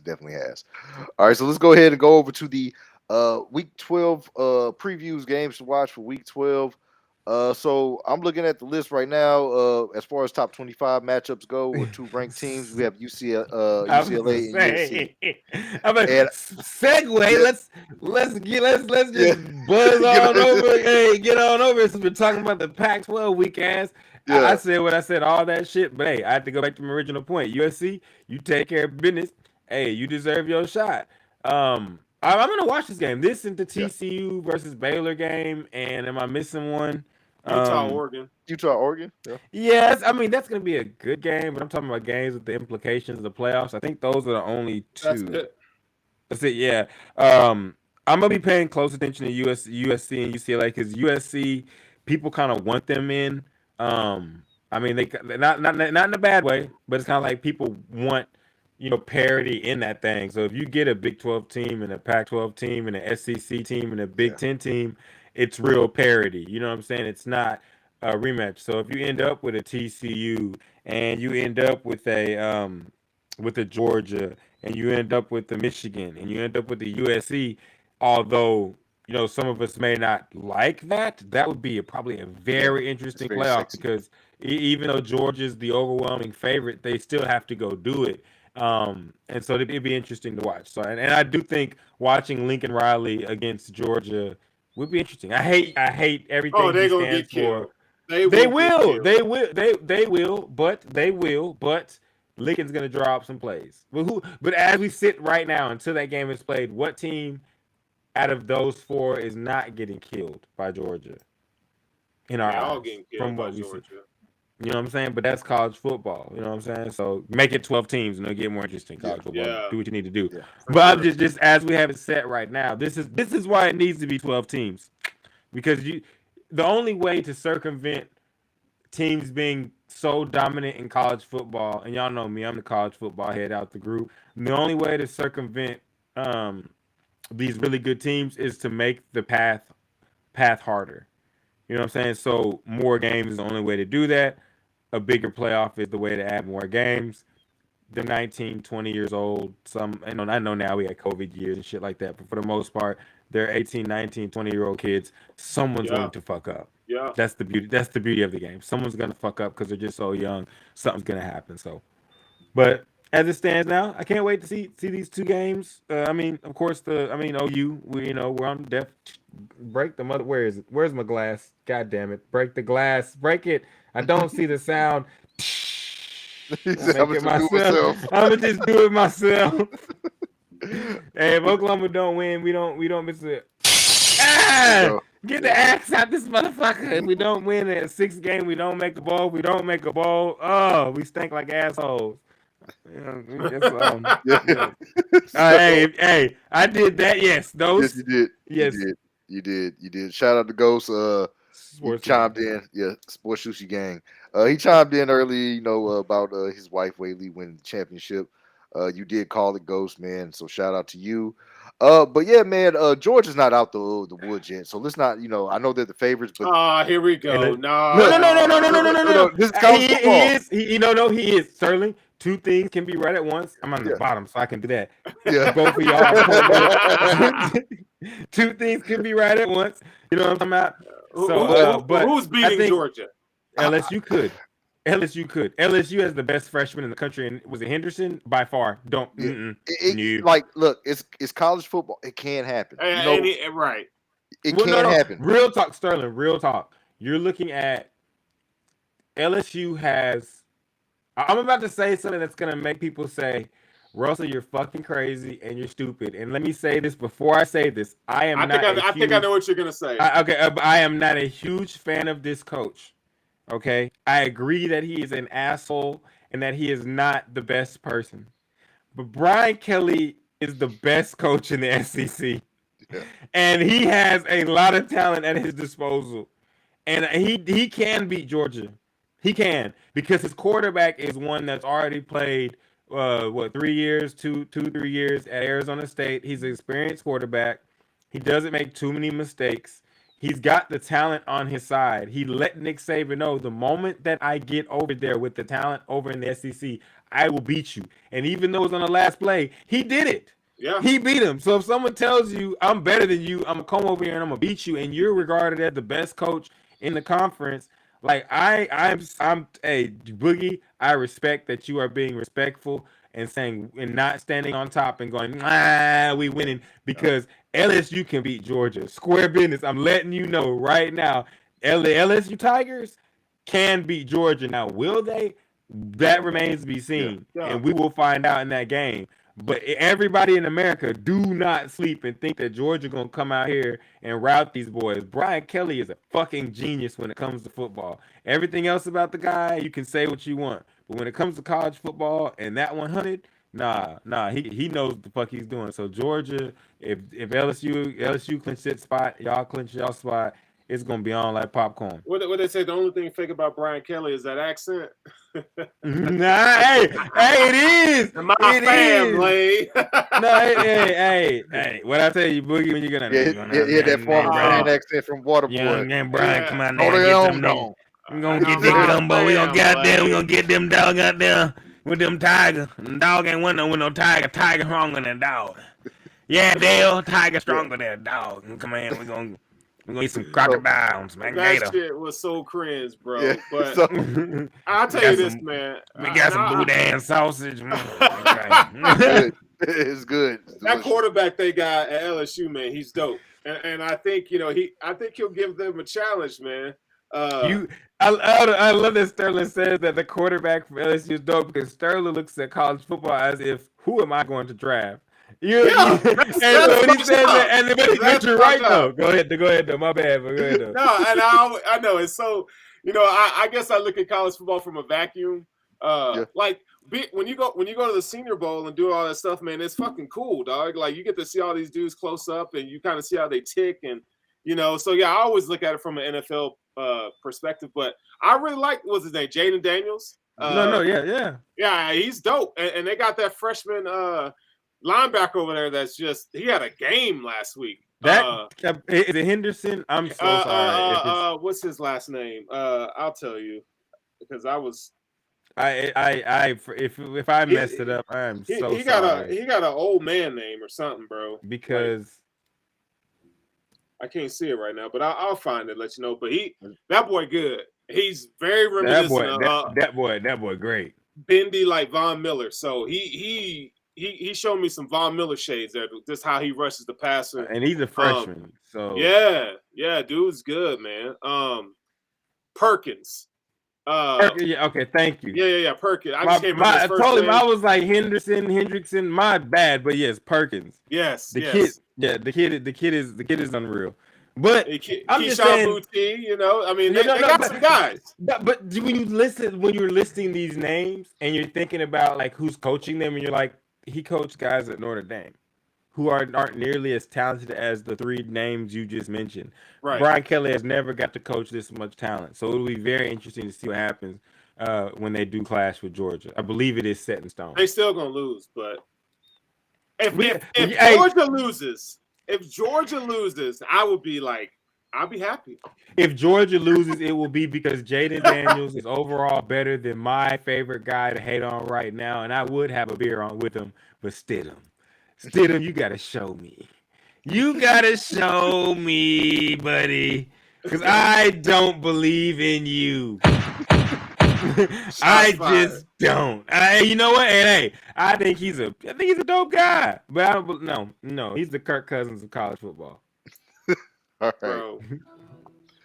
B: definitely has. All right, so let's go ahead and go over to the Week 12 previews, games to watch for Week 12. So I'm looking at the list right now. As far as top 25 matchups go, with two ranked teams, we have
D: I was
B: UCLA
D: gonna
B: and USC.
D: say, I'm a
B: And
D: segue.
B: yeah,
D: Let's
B: yeah,
D: just buzz
B: you
D: on
B: know,
D: over. Hey, get on over. Since we're talking about the Pac-12 weak ass, I
B: yeah,
D: said what I said, all that shit. But hey, I have to go back to my original point. USC, you take care of business. Hey, you deserve your shot. I'm gonna watch this game. This is the
B: yeah.
D: TCU versus Baylor game, and am I missing one?
C: Utah,
D: Um,
C: Oregon.
B: Utah, Oregon. Yeah,
D: Yes, I mean that's gonna be a good game, but I'm talking about games with the implications of the playoffs. I think those are the only
C: That's
D: two.
C: it.
D: That's it. Yeah. I'm gonna be paying close attention to USC and UCLA because USC people kind of want them in. I mean they not in a bad way, but it's kind of like people want parity in that thing. So if you get a Big 12 team and a Pac-12 team and an SEC team and a Big
B: yeah,
D: 10 team, it's real parity. You know what I'm saying? It's not a rematch. So if you end up with a TCU and you end up with a Georgia and you end up with the Michigan and you end up with the USC, although some of us may not like that, that would be probably a
B: yeah.
D: very
B: It's
D: interesting
B: very
D: playoff
B: sexy.
D: because even though Georgia's the overwhelming favorite, they still have to go do it. And so it'd be interesting to watch. So and I do think watching Lincoln Riley against Georgia would be interesting. I hate
C: Oh,
D: everything he
C: they're gonna
D: stands
C: get
D: for.
C: killed. They
D: They
C: will get
D: will.
C: killed.
D: But Lincoln's gonna draw up some plays. But as we sit right now until that game is played, what team out of those four is not getting killed by Georgia in our
C: They all
D: eyes
C: getting killed
D: from
C: by
D: what we see?
C: Georgia.
D: You know what I'm saying? But that's college football. You know what I'm saying? So make it 12 teams and it'll get more interesting.
B: Yeah,
D: College football.
C: Yeah,
D: Do what you need to do.
B: yeah,
C: for
D: But I'm
C: sure.
D: just as we have it set right now, this is why it needs to be 12 teams. Because the only way to circumvent teams being so dominant in college football, and y'all know me, I'm the college football head out the group. The only way to circumvent um, these really good teams is to make the path harder. You know what I'm saying? So more games is the only way to do that. A bigger playoff is the way to add more games. They're 19, 20 years old. I know now we had COVID years and shit like that, but for the most part, they're 18, 19, 20-year-old kids. Someone's
C: Yeah,
D: going to fuck up.
C: yeah.
D: That's the beauty. That's the beauty of the game. Someone's gonna fuck up because they're just so young. Something's gonna happen. So, but as it stands now, I can't wait to see these two games. I mean, of course, OU. We're on death. Break the mother. Where is it? Where's my glass? God damn it! Break the glass. Break it. I don't see the sound.
B: He
D: I'll
B: said, "I'm
D: make it
B: gonna do it
D: myself.
B: myself."
D: I'm gonna just do it myself. Hey, if Oklahoma don't win, we don't miss it.
B: There you
D: Ah!
B: go.
D: Get the axe out this motherfucker. If we don't win at a sixth game, we don't make a bowl. We don't make a bowl. Oh, we stink like assholes.
B: Yeah. So,
D: Hey, I did that. Yes,
B: yes,
D: those.
B: you did. You
D: Yes.
B: did. You did. Shout out to Ghost. He
D: Sports
B: chimed in. Yeah, Sports Sushi Gang. He chimed in early, about his wife Whaley winning the championship. You did call it Ghost, man. So shout out to you. But yeah, man, Georgia's not out the woods yet. So let's not, I know they're the favorites, but
C: Ah, here we
D: Hey,
C: go.
D: no,
B: look,
D: no.
B: this is college
D: He
B: football.
D: is. No, he is. Sterling, two things can be right at once. I'm on the
B: Yeah,
D: bottom, so I can do that.
B: yeah.
D: Both of y'all are pointing. Two things can be right at once. You know what I'm talking about? So, but
C: Who's
D: I
C: beating
D: think
C: Georgia?
D: LSU could. LSU has the best freshman in the country, and was it Henderson by far? Don't.
B: Yeah.
D: No.
B: Like, look, it's college football. It can happen.
C: Right.
B: It
D: Well,
B: can
D: no.
B: happen.
D: Real talk, Sterling. Real talk. You're looking at LSU has. I'm about to say something that's gonna make people say, "Russell, you're fucking crazy and you're stupid." And let me say this before I say this: I
C: think I know what you're gonna say.
D: I am not a huge fan of this coach. Okay, I agree that he is an asshole and that he is not the best person. But Brian Kelly is the best coach in the SEC,
B: Yeah.
D: and he has a lot of talent at his disposal, and he can beat Georgia. He can because his quarterback is one that's already played 3 years, 3 years at Arizona State. He's an experienced quarterback. He doesn't make too many mistakes. He's got the talent on his side. He let Nick Saban know the moment that I get over there with the talent over in the SEC, I will beat you. And even though it was on the last play, he did it.
C: Yeah.
D: He beat him. So if someone tells you I'm better than you, I'm gonna come over here and I'm gonna beat you, and you're regarded as the best coach in the conference. Like I'm hey Boogie, I respect that you are being respectful and saying and not standing on top and going, we winning because LSU can beat Georgia. Square business. I'm letting you know right now. LSU Tigers can beat Georgia. Now, will they? That remains to be seen, and we will find out in that game. But everybody in America, do not sleep and think that Georgia gonna come out here and rout these boys. Brian Kelly is a fucking genius when it comes to football. Everything else about the guy, you can say what you want, but when it comes to college football and that 100, he knows what the fuck he's doing. So Georgia, if LSU clinch that spot, y'all clinch y'all spot, it's gonna be on like popcorn.
C: What they say? The only thing fake about Brian Kelly is that accent.
D: Nah, hey, it is.
C: My
D: it
C: family.
D: Is. No, hey. What I tell you, Boogie, when you're gonna
B: that former Brian accent from Waterboy.
D: Yeah, Brian, come on there, get them. We're gonna get this gumbo. We gonna get them dog out there with them tiger. Dog ain't want no tiger. Tiger stronger than dog. Yeah, Dale, tiger stronger than dog. Come on, we're gonna eat some crocodiles, man.
C: That shit was so cringe, bro. Yeah, but I'll tell you this, man.
D: We got some boudin sausage. Okay.
B: It's good.
C: That quarterback they got at LSU, man, he's dope. And I think I think he'll give them a challenge, man.
D: I love that Sterling says that the quarterback for LSU is dope because Sterling looks at college football as if, who am I going to draft? And so when he says that, but you're right though. Go ahead though. My bad, but go ahead though.
C: No, and I know it's so. I guess I look at college football from a vacuum. Like when you go to the Senior Bowl and do all that stuff, man, it's fucking cool, dog. Like you get to see all these dudes close up, and you kind of see how they tick, and So I always look at it from an NFL perspective. But I really like what's his name, Jaden Daniels. Yeah, he's dope, and they got that freshman linebacker over there that's he had a game last week.
D: Is it Henderson? I'm so sorry.
C: What's his last name? I'll tell you because I was.
D: If I messed it up, I'm so sorry.
C: He got an old man name or something, bro.
D: Because
C: I can't see it right now, but I'll find it. Let you know. But that boy good. He's very reminiscent.
D: That boy great.
C: Bendy like Von Miller. So he showed me some Von Miller shades there. Just how he rushes the passer.
D: And he's a freshman. So
C: yeah, dude's good, man. Perkins.
D: Okay, thank you.
C: Yeah, Perkins. I
D: told him I was like Hendrickson. My bad, but yes, Perkins.
C: Yes,
D: kid. Yeah, the kid is unreal. But I'm just saying,
C: Boutte, I mean, they got some guys.
D: But when you're listing these names and you're thinking about like who's coaching them, and you're like, he coached guys at Notre Dame who aren't nearly as talented as the three names you just mentioned.
C: Right.
D: Brian Kelly has never got to coach this much talent, so it'll be very interesting to see what happens when they do clash with Georgia. I believe it is set in stone.
C: They still gonna lose, but if Georgia loses, I would be like, I'll be happy.
D: If Georgia loses, it will be because Jaden Daniels is overall better than my favorite guy to hate on right now, and I would have a beer on with him, but Stidham, you gotta show me. You gotta show me, buddy, because I don't believe in you. I just don't. You know what? And hey, I think he's a dope guy, but no, he's the Kirk Cousins of college football.
B: All right. Bro.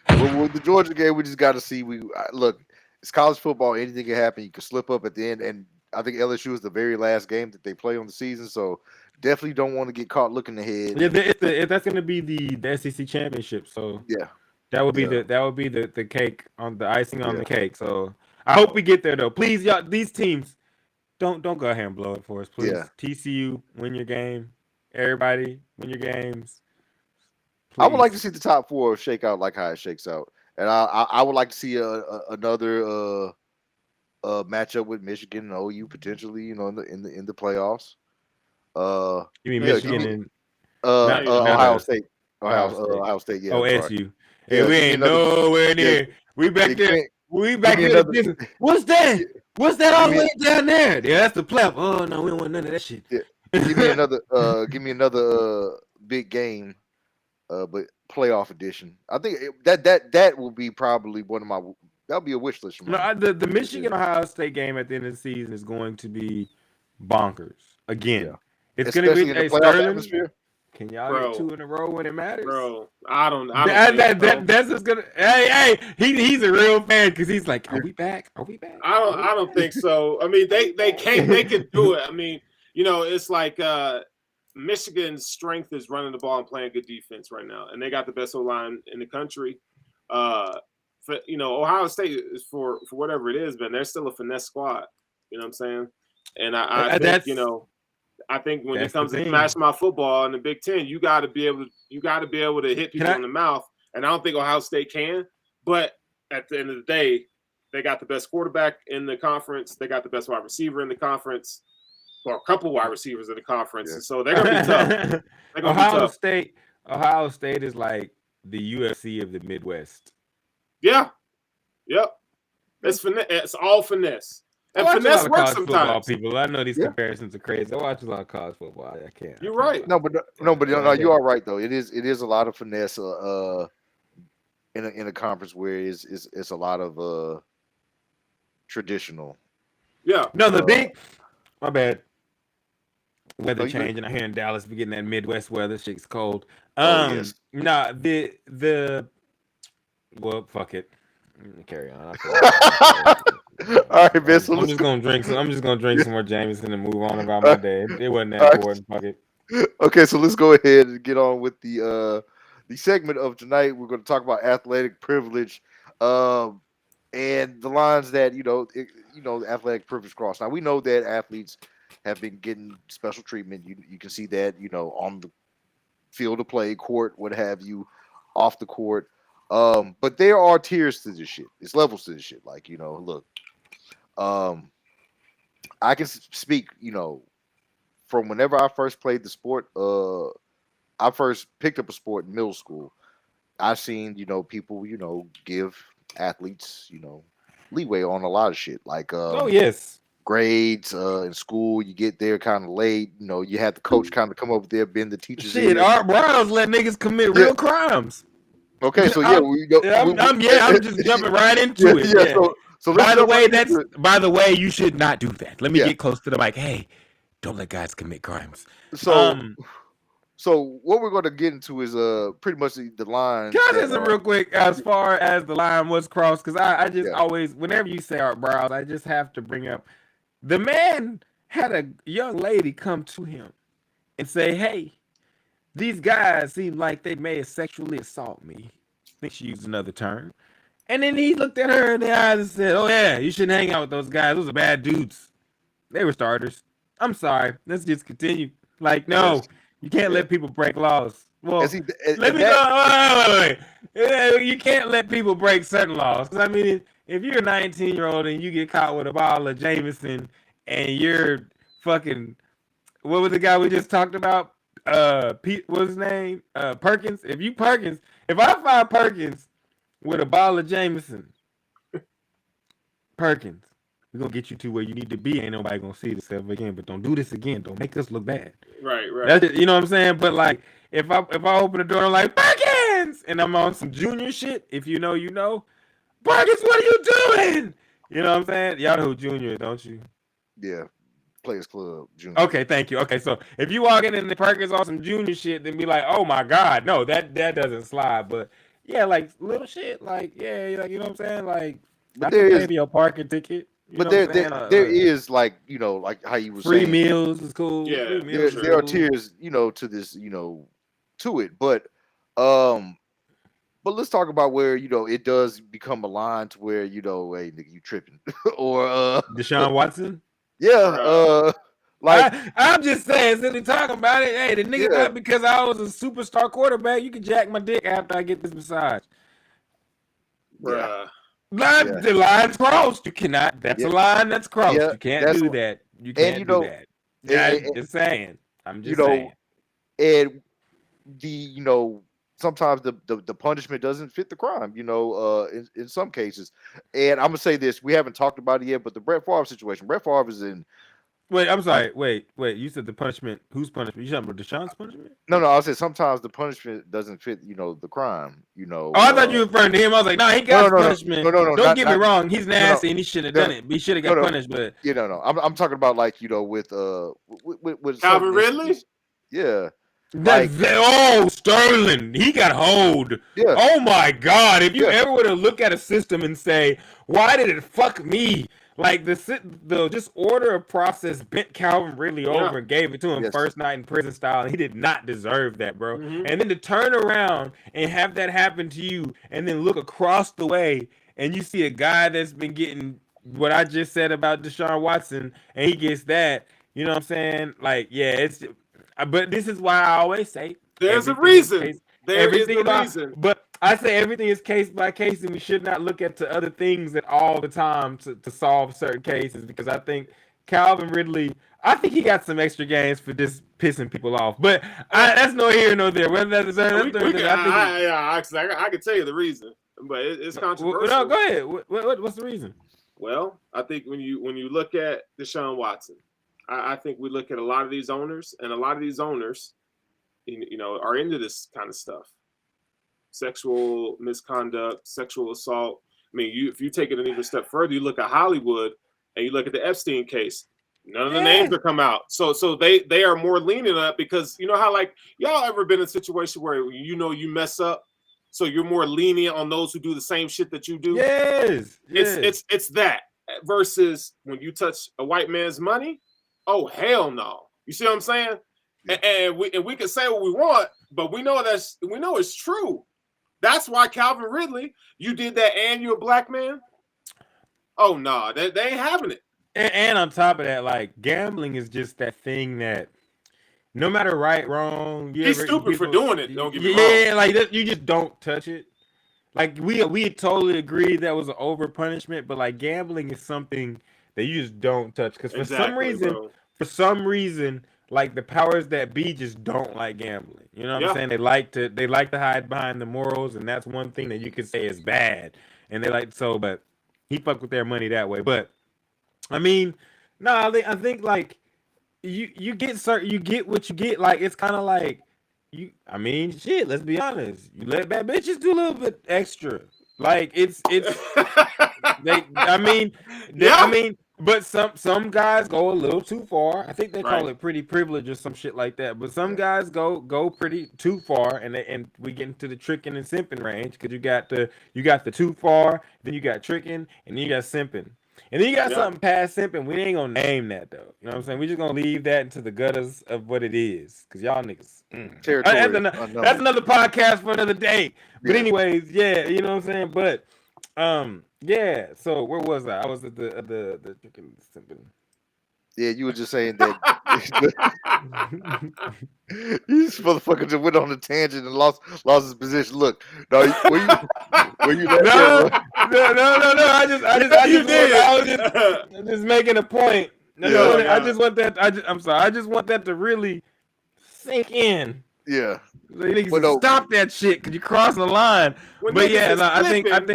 B: Well, with the Georgia game, we just got to see. Look, it's college football. Anything can happen. You can slip up at the end, and I think LSU is the very last game that they play on the season. So definitely don't want to get caught looking ahead.
D: Yeah, that's going to be the SEC championship. So
B: yeah,
D: that would be the cake on the icing on the cake. So I hope we get there though. Please, y'all, these teams don't go ahead and blow it for us, please. Yeah. TCU, win your game. Everybody, win your games. Please.
B: I would like to see the top four shake out like how it shakes out, and I would like to see another matchup with Michigan and OU potentially, in the playoffs.
D: You mean Michigan and
B: Ohio State? Ohio State. Yeah.
D: OSU. Yeah, we ain't nowhere near. Yeah. We back there. We back there. What's that? What's that all the way down there? Yeah, that's the pleb. Oh no, we don't want none of that shit.
B: Yeah. Give me another big game. But playoff edition. I think that will be probably one of my. That'll be a wish list for
D: No,
B: mine.
D: the Michigan Ohio State game at the end of the season is going to be bonkers again.
B: Yeah.
D: It's going to
B: Especially
D: be
B: in the
D: hey,
B: playoff
D: Sterling.
B: atmosphere.
D: Can y'all
C: Bro.
D: get 2 in a row when it matters?
C: Bro, I don't think so.
D: That's just gonna. Hey, he's a real fan because he's like, are we back? Are we back?
C: I don't think so. I mean, they can do it. I mean, it's like Michigan's strength is running the ball and playing good defense right now, and they got the best O-line in the country. Ohio State is for whatever it is, man, they're still a finesse squad. You know what I'm saying? And I think I think when it comes to smashing my football in the Big Ten, you got to be able to hit people in the mouth, and I don't think Ohio State can. But at the end of the day, they got the best quarterback in the conference. They got the best wide receiver in the conference, or a couple wide receivers in the conference. Yeah. So they're gonna be tough. They're gonna be tough.
D: Ohio State is like the UFC of the Midwest.
C: Yeah. Yep. It's finesse. It's all finesse. And finesse works sometimes.
D: People, I know these comparisons are crazy. I watch a lot of college football. I can't.
C: You're right.
B: No, you are right though. It is a lot of finesse. In a conference where it's a lot of traditional.
C: Yeah.
D: No, my bad. Weather change, and I hear in Dallas we getting that Midwest weather. Shit's cold.
B: Yes.
D: Nah, well, fuck it. Carry on.
B: All right, man. So
D: I'm just gonna drink some more Jameson and move on about my day. It wasn't that important. Fuck it.
B: Okay, so let's go ahead and get on with the segment of tonight. We're going to talk about athletic privilege, and the lines that the athletic privilege cross. Now we know that athletes have been getting special treatment. You can see that on the field of play, court, what have you, off the court. But there are tiers to this shit. It's levels to this shit. Like, look, I can speak, from whenever I first played the sport, I first picked up a sport in middle school. I've seen, people, give athletes, leeway on a lot of shit. Like,
D: yes,
B: grades in school. You get there kind of late. You have the coach kind of come over there, bend the teacher's
D: shit.
B: ear.
D: Art Browns let niggas commit real crimes.
B: Okay, so
D: I'm just jumping right into it. Yeah.
B: So
D: by the way, you should not do that. Let me get close to the mic. Hey, don't let guys commit crimes.
B: So what we're going to get into is pretty much the line.
D: Can I say something real quick as far as the line was crossed? Because I just always, whenever you say Art Browns, I just have to bring up the man had a young lady come to him and say, "Hey, these guys seem like they may have sexually assaulted me." I think she used another term. And then he looked at her in the eyes and said, "Oh yeah, you shouldn't hang out with those guys. Those are bad dudes. They were starters. I'm sorry. Let's just continue." Like, no, you can't let people break laws. Well, wait. You can't let people break certain laws. I mean, if you're a 19-year-old and you get caught with a bottle of Jameson and you're fucking, what was the guy we just talked about? Pete, what's his name? Perkins. If I find Perkins with a bottle of Jameson, Perkins, we're gonna get you to where you need to be. Ain't nobody gonna see this ever again. But don't do this again. Don't make us look bad.
C: Right.
D: That's it, you know what I'm saying? But like, if I open the door and I'm like, Perkins, and I'm on some junior shit, if you know, you know, Perkins, what are you doing? You know what I'm saying? Y'all know who Junior is, don't you?
B: Yeah. Players Club Junior.
D: Okay, thank you. Okay, so if you walk in and the Perkins on some junior shit, then be like, oh my God, no, that doesn't slide. But yeah, like little shit, like like, you know what I'm saying? Like,
B: but there is
D: maybe a parking ticket.
B: But there is like like how you were
D: free
B: saying,
D: meals is cool.
C: Yeah,
B: there are tiers, to this, to it. But let's talk about where it does become a line to where hey nigga, you tripping or
D: Deshaun Watson.
B: Yeah, like
D: I'm just saying, since we talking about it, hey, the nigga not because I was a superstar quarterback, you can jack my dick after I get this massage.
C: Bruh.
D: The line's crossed. You cannot. That's a line that's crossed. You can't do that. You can't do that. I'm just saying. I'm just saying.
B: And the sometimes the punishment doesn't fit the crime. In some cases. And I'm gonna say this: we haven't talked about it yet, but the Brett Favre situation. Brett Favre is in
D: Wait, I'm sorry. Wait. You said the punishment. Whose punishment? You talking about Deshaun's punishment?
B: No, I said sometimes the punishment doesn't fit, the crime.
D: Oh, I thought you were referring to him. I was like, nah, he got his punishment.
B: No,
D: Don't get me wrong. He's nasty and he should have done it. But he should have got punished. But
B: no. I'm talking about like with
C: Calvin Ridley.
B: Yeah.
D: Sterling, he got hold.
B: Yeah.
D: Oh my God! If you ever were to look at a system and say, "Why did it fuck me?" Like the just order of process bent Calvin Ridley over and gave it to him first night in prison style, and he did not deserve that, bro. Mm-hmm. And then to turn around and have that happen to you, and then look across the way and you see a guy that's been getting what I just said about Deshaun Watson, and he gets that. You know what I'm saying? Like, yeah, it's. But this is why I always say
C: there's a reason. There is a reason.
D: But I say everything is case by case, and we should not look at to other things at all the time to solve certain cases. Because I think Calvin Ridley, I think he got some extra games for just pissing people off. But that's no here nor there. Whether that's I
C: can tell you the reason, but it's controversial.
D: No, go ahead. What's the reason?
C: Well, I think when you look at Deshaun Watson, I think we look at a lot of these owners, and a lot of these owners, are into this kind of stuff. Sexual misconduct, sexual assault. I mean, if you take it an even step further, you look at Hollywood and you look at the Epstein case. None of the names are come out. So they are more lenient on it because you know how like y'all ever been in a situation where you mess up, so you're more lenient on those who do the same shit that you do.
D: Yes.
C: It's that versus when you touch a white man's money. Oh hell no! You see what I'm saying? And we can say what we want, but we know it's true. That's why Calvin Ridley, you did that, and you're a black man. Oh no, they ain't having it.
D: And on top of that, like gambling is just that thing that no matter right, wrong,
C: he's stupid for doing it. Don't get me wrong.
D: Yeah, like you just don't touch it. Like we totally agree that was an over punishment, but like gambling is something that you just don't touch because for some reason, like the powers that be just don't like gambling. You know what I'm saying? They like to hide behind the morals, and that's one thing that you could say is bad. And they but he fucked with their money that way. But I mean, no, I think like you get what you get. Like it's kind of like shit. Let's be honest. You let bad bitches do a little bit extra. Like it's but some guys go a little too far. I think they call it pretty privilege or some shit like that. But some guys go pretty too far, and we get into the tricking and simping range because you got the too far, then you got tricking, and then you got simping. And then you got something past simping. We ain't gonna name that though. You know what I'm saying? We just gonna leave that into the gutters of what it is. Cause y'all niggas. That's another podcast for another day. But anyways, you know what I'm saying? But so where was I? I was at the freaking simping.
B: Yeah, you were just saying that this motherfucker just went on a tangent and lost his position. Look, no, were you
D: no. I was just making a point. I just want that. I just want that to really sink in.
B: Yeah.
D: Stop that shit because you're crossing the line. But I think when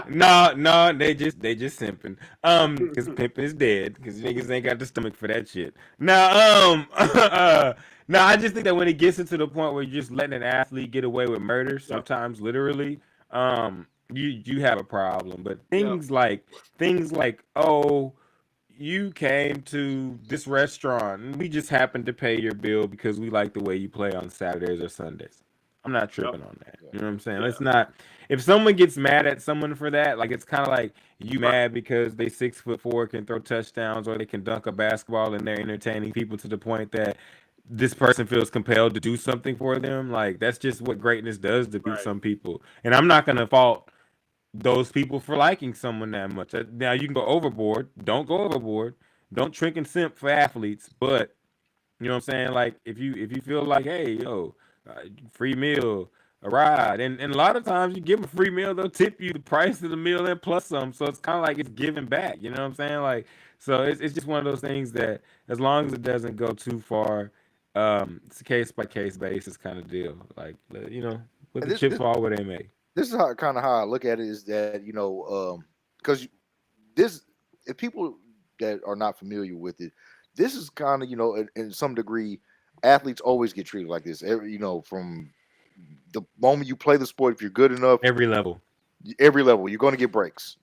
D: no, they just simping. Because pimping is dead. Because niggas ain't got the stomach for that shit. Now, I just think that when it gets into the point where you're just letting an athlete get away with murder, sometimes literally, you have a problem. But things like, oh, you came to this restaurant and we just happened to pay your bill because we like the way you play on Saturdays or Sundays. I'm not tripping on that. You know what I'm saying? Let's not. If someone gets mad at someone for that, like it's kind of like you mad because they 6'4" can throw touchdowns or they can dunk a basketball and they're entertaining people to the point that this person feels compelled to do something for them. Like that's just what greatness does to some people. And I'm not gonna fault those people for liking someone that much. Now you can go overboard. Don't go overboard. Don't trick and simp for athletes. But you know what I'm saying? Like if you feel like, hey, free meal, a ride, and a lot of times you give them a free meal, they'll tip you the price of the meal and plus some. So it's kind of like it's giving back. You know what I'm saying? Like so it's just one of those things that as long as it doesn't go too far, it's a case by case basis kind of deal. Like let the chips fall where they may.
B: This is how I look at it is that because this, if people that are not familiar with it, this is kind of, in some degree, athletes always get treated like this. From the moment you play the sport, if you're good enough,
D: Every level.
B: you're going to get breaks.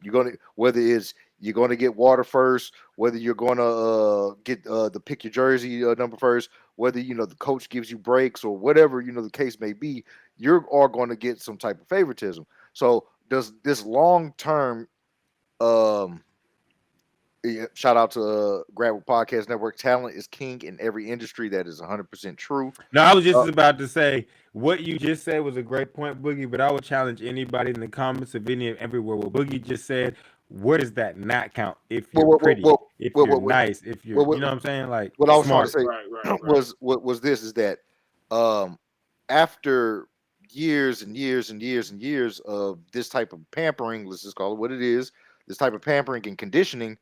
B: Whether it's you're going to get water first, whether you're going to get the pick your jersey number first, whether the coach gives you breaks or whatever the case may be, you are going to get some type of favoritism. So does this long term? Shout out to Gratwick Podcast Network. Talent is king in every industry. That is 100% true.
D: No, I was just about to say what you just said was a great point, Boogie. But I would challenge anybody in the comments of everywhere what Boogie just said. Where does that not count? If you're pretty, if you're nice, if you're, you know what I'm saying, like
B: what I was
D: smart.
B: trying to say was this is that after years and years and years and years of this type of pampering, let's just call it what it is, this type of pampering and conditioning,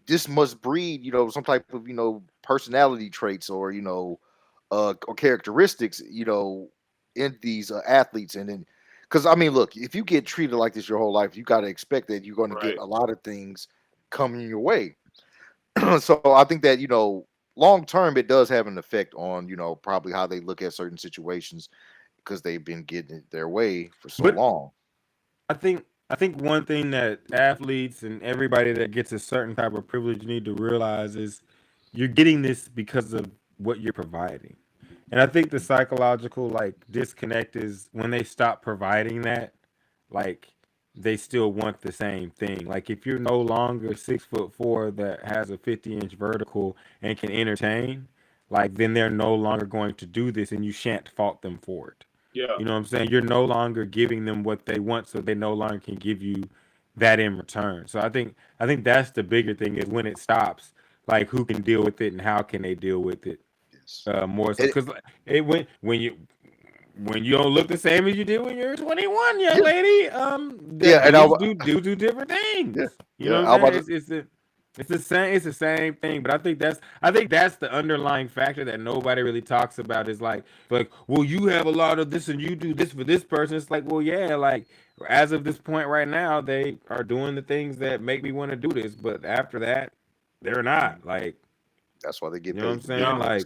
B: this must breed, some type of, personality traits or, or characteristics, in these athletes. And then, because I mean, look, if you get treated like this your whole life, you got to expect that you're going to get a lot of things coming your way. So I think that, long term, it does have an effect on, probably how they look at certain situations because they've been getting it their way for so long.
D: I think one thing that athletes and everybody that gets a certain type of privilege need to realize is you're getting this because of what you're providing. And I think the psychological disconnect is when they stop providing that, they still want the same thing. Like if you're no longer 6'4" that has a 50-inch vertical and can entertain, then they're no longer going to do this and you shan't fault them for it.
C: Yeah.
D: You know what I'm saying? You're no longer giving them what they want, so they no longer can give you that in return. So I think that's the bigger thing is when it stops, who can deal with it and how can they deal with it more so because when you don't look the same as you did when you're 21, young lady, do different things.
B: Yeah.
D: You know what I'm saying? It's the same thing, but I think that's the underlying factor that nobody really talks about is well, you have a lot of this and you do this for this person. It's well, yeah, as of this point right now, they are doing the things that make me want to do this, but after that, they're not.
B: That's why they get
D: paid. You know what I'm saying?
C: Yeah.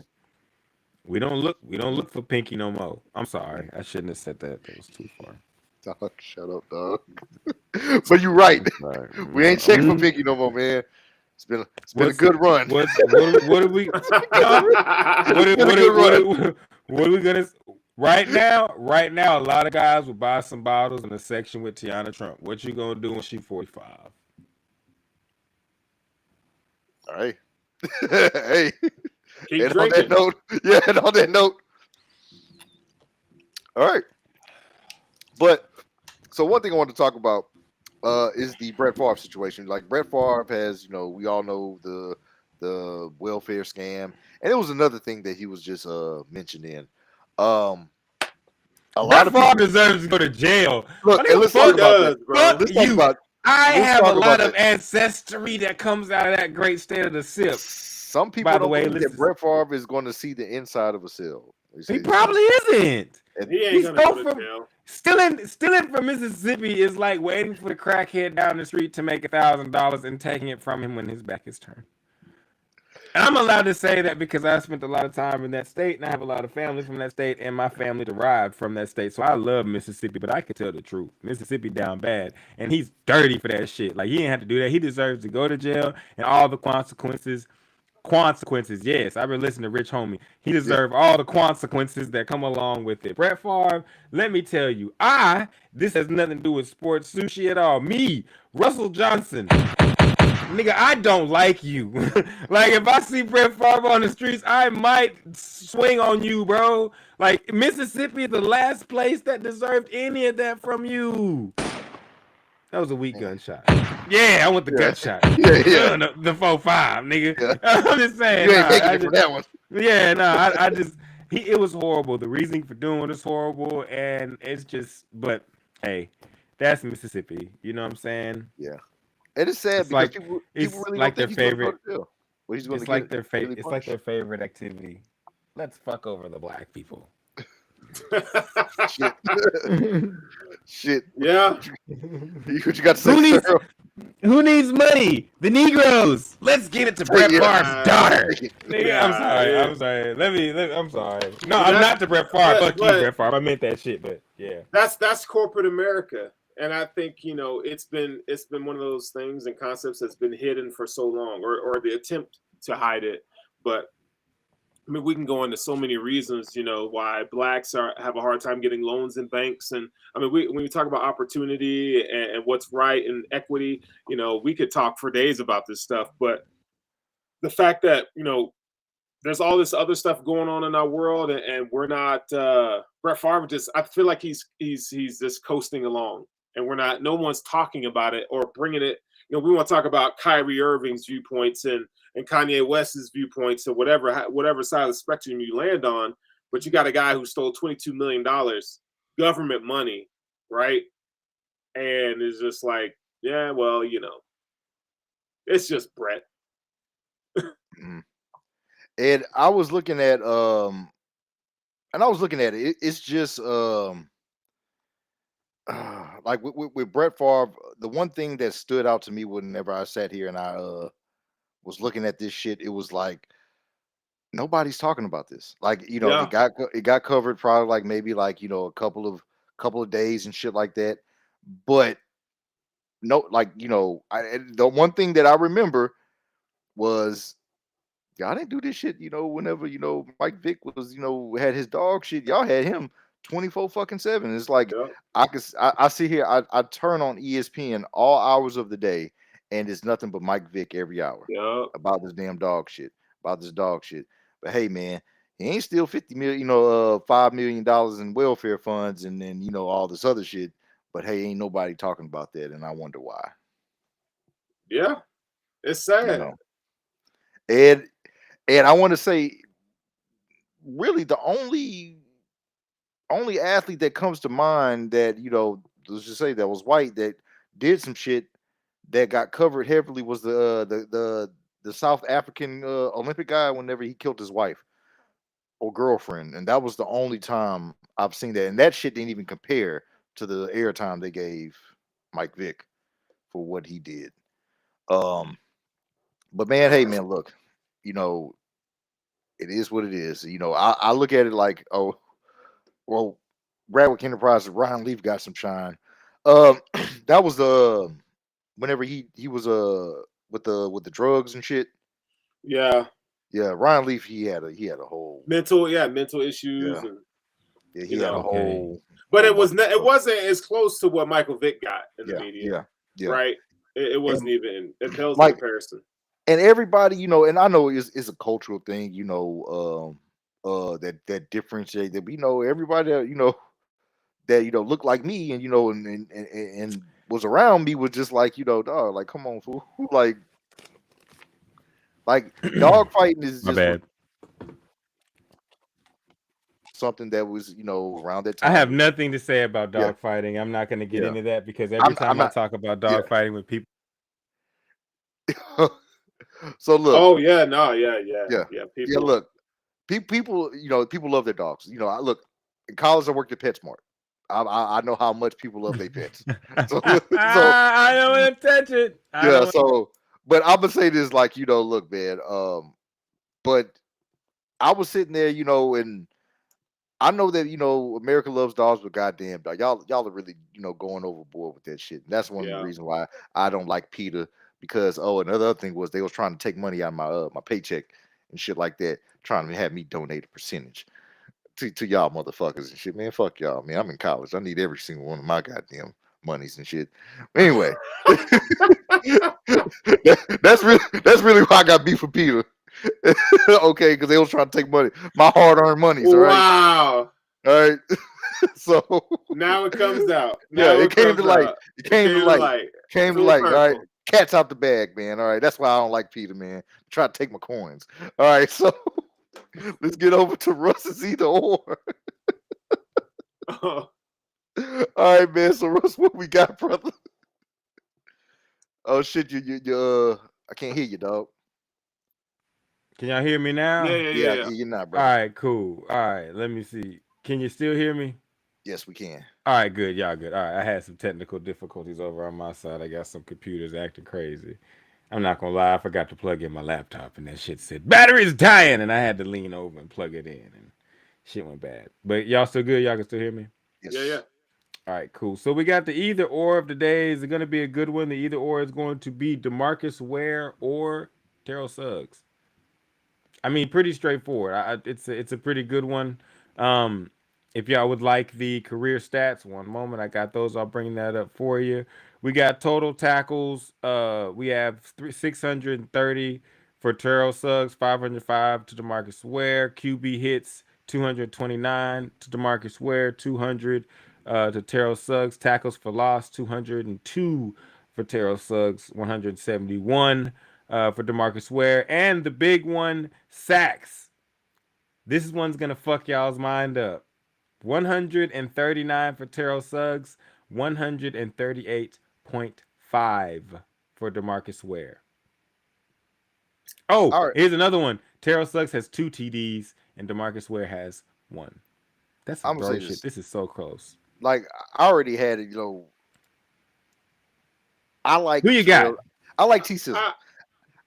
D: We don't look for Pinky no more. I'm sorry, I shouldn't have said that. That was too far.
B: Dog, shut up, dog. But you're right. We ain't checking for Pinky no more, man. It's been a good run.
D: What are we? What are we gonna? Right now, a lot of guys will buy some bottles in a section with Tiana Trump. What you gonna do when she's 45?
B: All right. Hey.
C: Keep
B: and on that note, all right. But so one thing I want to talk about is the Brett Favre situation. Brett Favre has, we all know the welfare scam, and it was another thing that he was just mentioned in. A lot of
D: Favre deserves to go to jail.
B: Look, let's talk about that.
D: I have a lot of ancestry that comes out of that great state of the SIP.
B: Some people don't think that Brett Favre is going to see the inside of a cell.
D: He probably isn't.
C: He ain't going to go to jail.
D: Stealing from Mississippi is like waiting for the crackhead down the street to make $1,000 and taking it from him when his back is turned. And I'm allowed to say that because I spent a lot of time in that state and I have a lot of family from that state and my family derived from that state. So I love Mississippi, but I can tell the truth. Mississippi down bad. And he's dirty for that shit. He didn't have to do that. He deserves to go to jail and all the consequences. Yes, I've been listening to Rich Homie. He deserves all the consequences that come along with it. Brett Favre, let me tell you, this has nothing to do with sports sushi at all. Me, Russell Johnson, nigga, I don't like you. If I see Brett Favre on the streets, I might swing on you, bro. Mississippi is the last place that deserved any of that from you. That was a weak gunshot. Yeah, I want the gunshot.
B: Yeah.
D: The 4.5, nigga.
B: Yeah.
D: I'm just saying.
B: You ain't making it for that one.
D: Yeah, it was horrible. The reasoning for doing it is horrible, and it's just. But hey, that's Mississippi. You know what I'm saying?
B: Yeah, and it's sad because people really
D: like
B: their
D: favorite.
B: It's
D: like their favorite. It's like their favorite activity. Let's fuck over the black people.
B: Shit. Shit.
C: Yeah.
B: What you got to say, Sterl?
D: Who needs money? The Negroes. Let's get it to Brett Favre's daughter. Nigga, I'm sorry. I'm sorry. No, I'm not to Brett Favre. Fuck you, Brett Favre. I meant that shit, but yeah.
C: That's corporate America. And I think, it's been one of those things and concepts that's been hidden for so long, or the attempt to hide it. But I mean, we can go into so many reasons, why blacks have a hard time getting loans in banks. And I mean, when we talk about opportunity and what's right and equity, we could talk for days about this stuff. But the fact that, there's all this other stuff going on in our world, and we're not Brett Favre I feel like he's just coasting along, and no one's talking about it or bringing it. We want to talk about Kyrie Irving's viewpoints and Kanye West's viewpoints, or whatever side of the spectrum you land on. But you got a guy who stole $22 million government money, right? And it's just like, yeah, well, it's just Brett.
B: And I was looking at it. It's just like with Brett Favre, the one thing that stood out to me whenever I sat here and I was looking at this shit, it was like nobody's talking about this. Like, it got covered probably like maybe like, a couple of days and shit like that. But no, like, the one thing that I remember was y'all didn't do this shit, whenever, Mike Vick was, had his dog shit, y'all had him 24/7. It's like, I see here, I turn on ESPN all hours of the day, and it's nothing but Mike Vick every hour about this damn dog shit, But hey, man, he ain't still 50 million, $5 million in welfare funds, and then, all this other shit. But hey, ain't nobody talking about that, and I wonder why.
C: Yeah, it's sad.
B: And I want to say, really, the only athlete that comes to mind that, let's just say that was white that did some shit that got covered heavily was the South African Olympic guy whenever he killed his wife or girlfriend. And that was the only time I've seen that. And that shit didn't even compare to the airtime they gave Mike Vick for what he did. But man, hey man, look, it is what it is. I look at it like, oh, well, Gratwick Enterprises, Ryan Leaf got some shine. That was whenever he was with the drugs and shit.
C: Yeah.
B: Yeah, Ryan Leaf, he had a whole
C: mental issues.
B: Yeah, he had a whole.
C: But it wasn't as close to what Michael Vick got in the media.
B: Yeah.
C: Right. It wasn't even. It pales in comparison.
B: And everybody, and I know it's a cultural thing, that differentiate that. Everybody, that looked like me, and and was around me was just like, dog, like, come on, fool, like dog fighting is just
D: bad.
B: Something that was, around that time.
D: I have nothing to say about dog fighting. I'm not going to get into that because every time I talk about dog fighting with people.
B: So look.
C: Oh yeah, no, yeah.
B: Look, people, people love their dogs. I look in college. I worked at PetSmart. I know how much people love their pets. So
D: I don't want to touch it.
B: But I'm gonna say this, like, look, man. But I was sitting there, and I know that America loves dogs, but goddamn, dog, y'all are really going overboard with that shit. And that's one of the reasons why I don't like PETA. Because another thing was they was trying to take money out of my paycheck and shit like that, trying to have me donate a percentage to y'all motherfuckers and shit. Man, fuck y'all, man. I'm in college. I need every single one of my goddamn monies and shit. Anyway, that's really why I got beef with PETA. Okay, because they was trying to take money, my hard-earned money.
C: Wow.
B: All right. So
C: now it comes out.
B: It came to light. It came to light. All right. Cat's out the bag, man. All right. That's why I don't like PETA, man. Try to take my coins. All right. So let's get over to Russ's either or. All right, man. So Russ, what we got, brother? Oh shit, you I can't hear you, dog.
D: Can y'all hear me now?
C: Yeah.
B: You're not, bro.
D: All right, cool. All right, let me see. Can you still hear me?
B: Yes, we can.
D: All right, good. Y'all good. All right, I had some technical difficulties over on my side. I got some computers acting crazy. I'm not gonna lie, I forgot to plug in my laptop, and that shit said battery's dying, and I had to lean over and plug it in, and shit went bad. But y'all still good? Y'all can still hear me?
B: Yes.
C: Yeah.
D: All right, cool. So we got the either or of the day. Is it going to be a good one? The either or is going to be DeMarcus Ware or Terrell Suggs. I mean, pretty straightforward. It's a pretty good one. If y'all would like the career stats, one moment, I got those. I'll bring that up for you. We got total tackles. We have 630 for Terrell Suggs, 505 to DeMarcus Ware. QB hits 229 to DeMarcus Ware, 200 to Terrell Suggs. Tackles for loss 202 for Terrell Suggs, 171 for DeMarcus Ware. And the big one, sacks. This one's going to fuck y'all's mind up. 139 for Terrell Suggs, 138.5 for DeMarcus Ware. Oh,
B: All right.
D: here's another one. Terrell Suggs has 2 TDs and DeMarcus Ware has 1. That's some
B: I'm gonna say
D: bro shit. This is so close.
B: Like I already had it, I like
D: Who you got?
B: I like T Sizzle.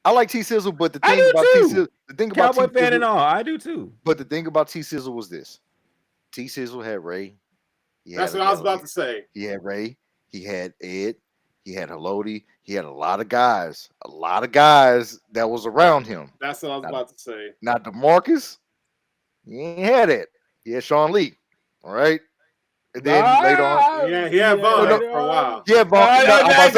B: I like T Sizzle, but the
D: I
B: thing
D: do
B: about
D: too.
B: T Sizzle, the thing about
D: Cowboy
B: T
D: fan and
B: Sizzle,
D: all. I do too.
B: but the thing about T Sizzle was this: T Sizzle had Ray.
C: That's what I was about to say.
B: He had Ray. He had Ed. He had Haloti. He had a lot of guys that was around him.
C: That's what I was about to say.
B: Not DeMarcus. He ain't had it. He had Sean Lee. All right. And then later on,
C: Yeah, he had Vaughn for a while.
B: yeah, Vaughn. He got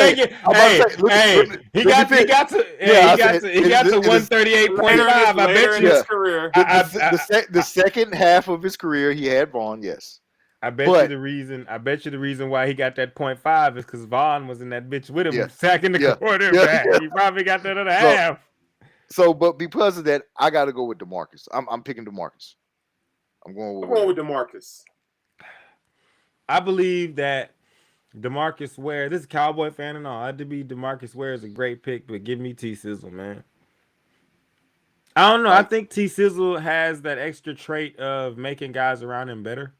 D: the 138.5. I bet
C: in
D: you.
C: his career.
B: The second half of his career, he had Vaughn. Yes.
D: I bet you the reason why he got that 0.5 is because Vaughn was in that bitch with him, sacking the quarterback. He probably got that other half.
B: So, but because of that, I got to go with DeMarcus. I'm picking DeMarcus. I'm going with
C: DeMarcus.
D: I believe that DeMarcus Ware, this is Cowboy fan and all, I had to be DeMarcus Ware is a great pick, but give me T Sizzle, man. I don't know. I think T Sizzle has that extra trait of making guys around him better.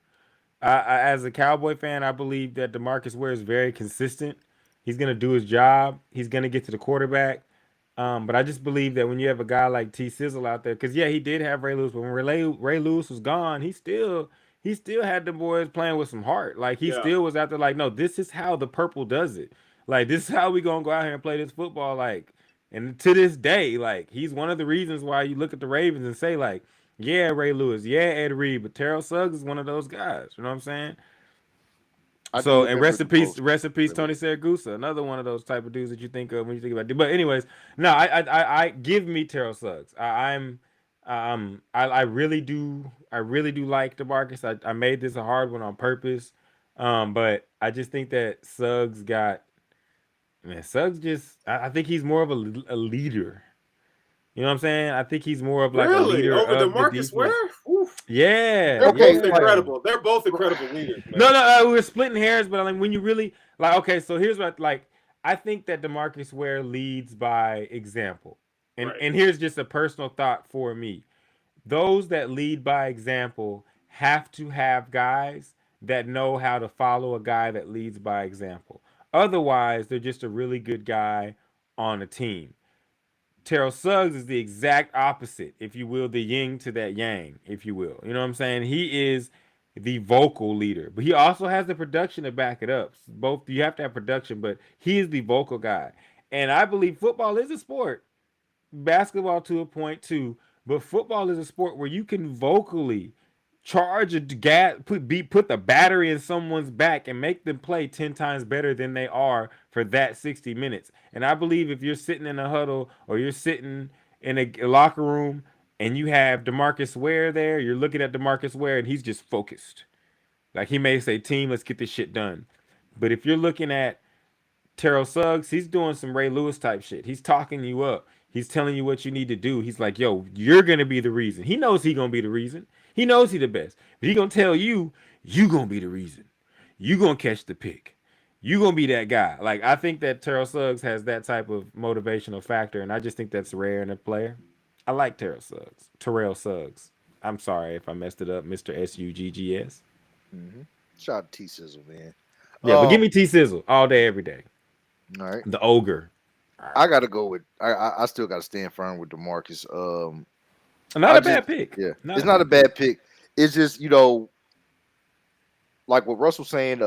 D: As a Cowboy fan, I believe that DeMarcus Ware is very consistent. He's going to do his job. He's going to get to the quarterback. But I just believe that when you have a guy like T Sizzle out there, because he did have Ray Lewis, but when Ray Lewis was gone, he still had the boys playing with some heart. Like he still was out there like, no, this is how the purple does it. Like this is how we gonna go out here and play this football. Like, and to this day, like he's one of the reasons why you look at the Ravens and say like, yeah, Ray Lewis, yeah, Ed Reed, but Terrell Suggs is one of those guys. You know what I'm saying? So, and rest in peace, Tony Saragusa, another one of those type of dudes that you think of when you think about it. But anyways, no, I give me Terrell Suggs. I really do like DeMarcus. I made this a hard one on purpose. But I just think that Suggs I think he's more of a leader. You know what I'm saying? I think he's more of like a leader
C: over
D: of
C: DeMarcus Ware.
D: Yeah,
C: they're both incredible. They're both incredible leaders. Man.
D: No, we're splitting hairs, but I mean, when you really okay, so here's what I think that DeMarcus Ware leads by example, and here's just a personal thought for me: those that lead by example have to have guys that know how to follow a guy that leads by example. Otherwise, they're just a really good guy on a team. Terrell Suggs is the exact opposite, if you will, the yin to that yang, if you will. You know what I'm saying? He is the vocal leader, but he also has the production to back it up. Both you have to have production, but he is the vocal guy. And I believe football is a sport, basketball to a point too, but football is a sport where you can vocally charge a gas, put the battery in someone's back and make them play 10 times better than they are for that 60 minutes. And I believe if you're sitting in a huddle or you're sitting in a locker room and you have DeMarcus Ware there, you're looking at DeMarcus Ware and he's just focused. Like he may say, team, let's get this shit done. But if you're looking at Terrell Suggs, he's doing some Ray Lewis type shit. He's talking you up. He's telling you what you need to do. He's like, yo, you're going to be the reason. He knows he's going to be the reason. He knows he's the best. But he's going to tell you, you going to be the reason. You going to catch the pick. You going to be that guy. Like, I think that Terrell Suggs has that type of motivational factor, and I just think that's rare in a player. I like Terrell Suggs. I'm sorry if I messed it up, Mr. Suggs.
B: Mm-hmm. Shout out to T Sizzle, man.
D: Yeah, but give me T Sizzle all day, every day.
B: All right.
D: The ogre.
B: I gotta go with I still gotta stand firm with DeMarcus.
D: Not a bad pick.
B: Yeah, it's not a bad pick. It's just, like what Russell's saying,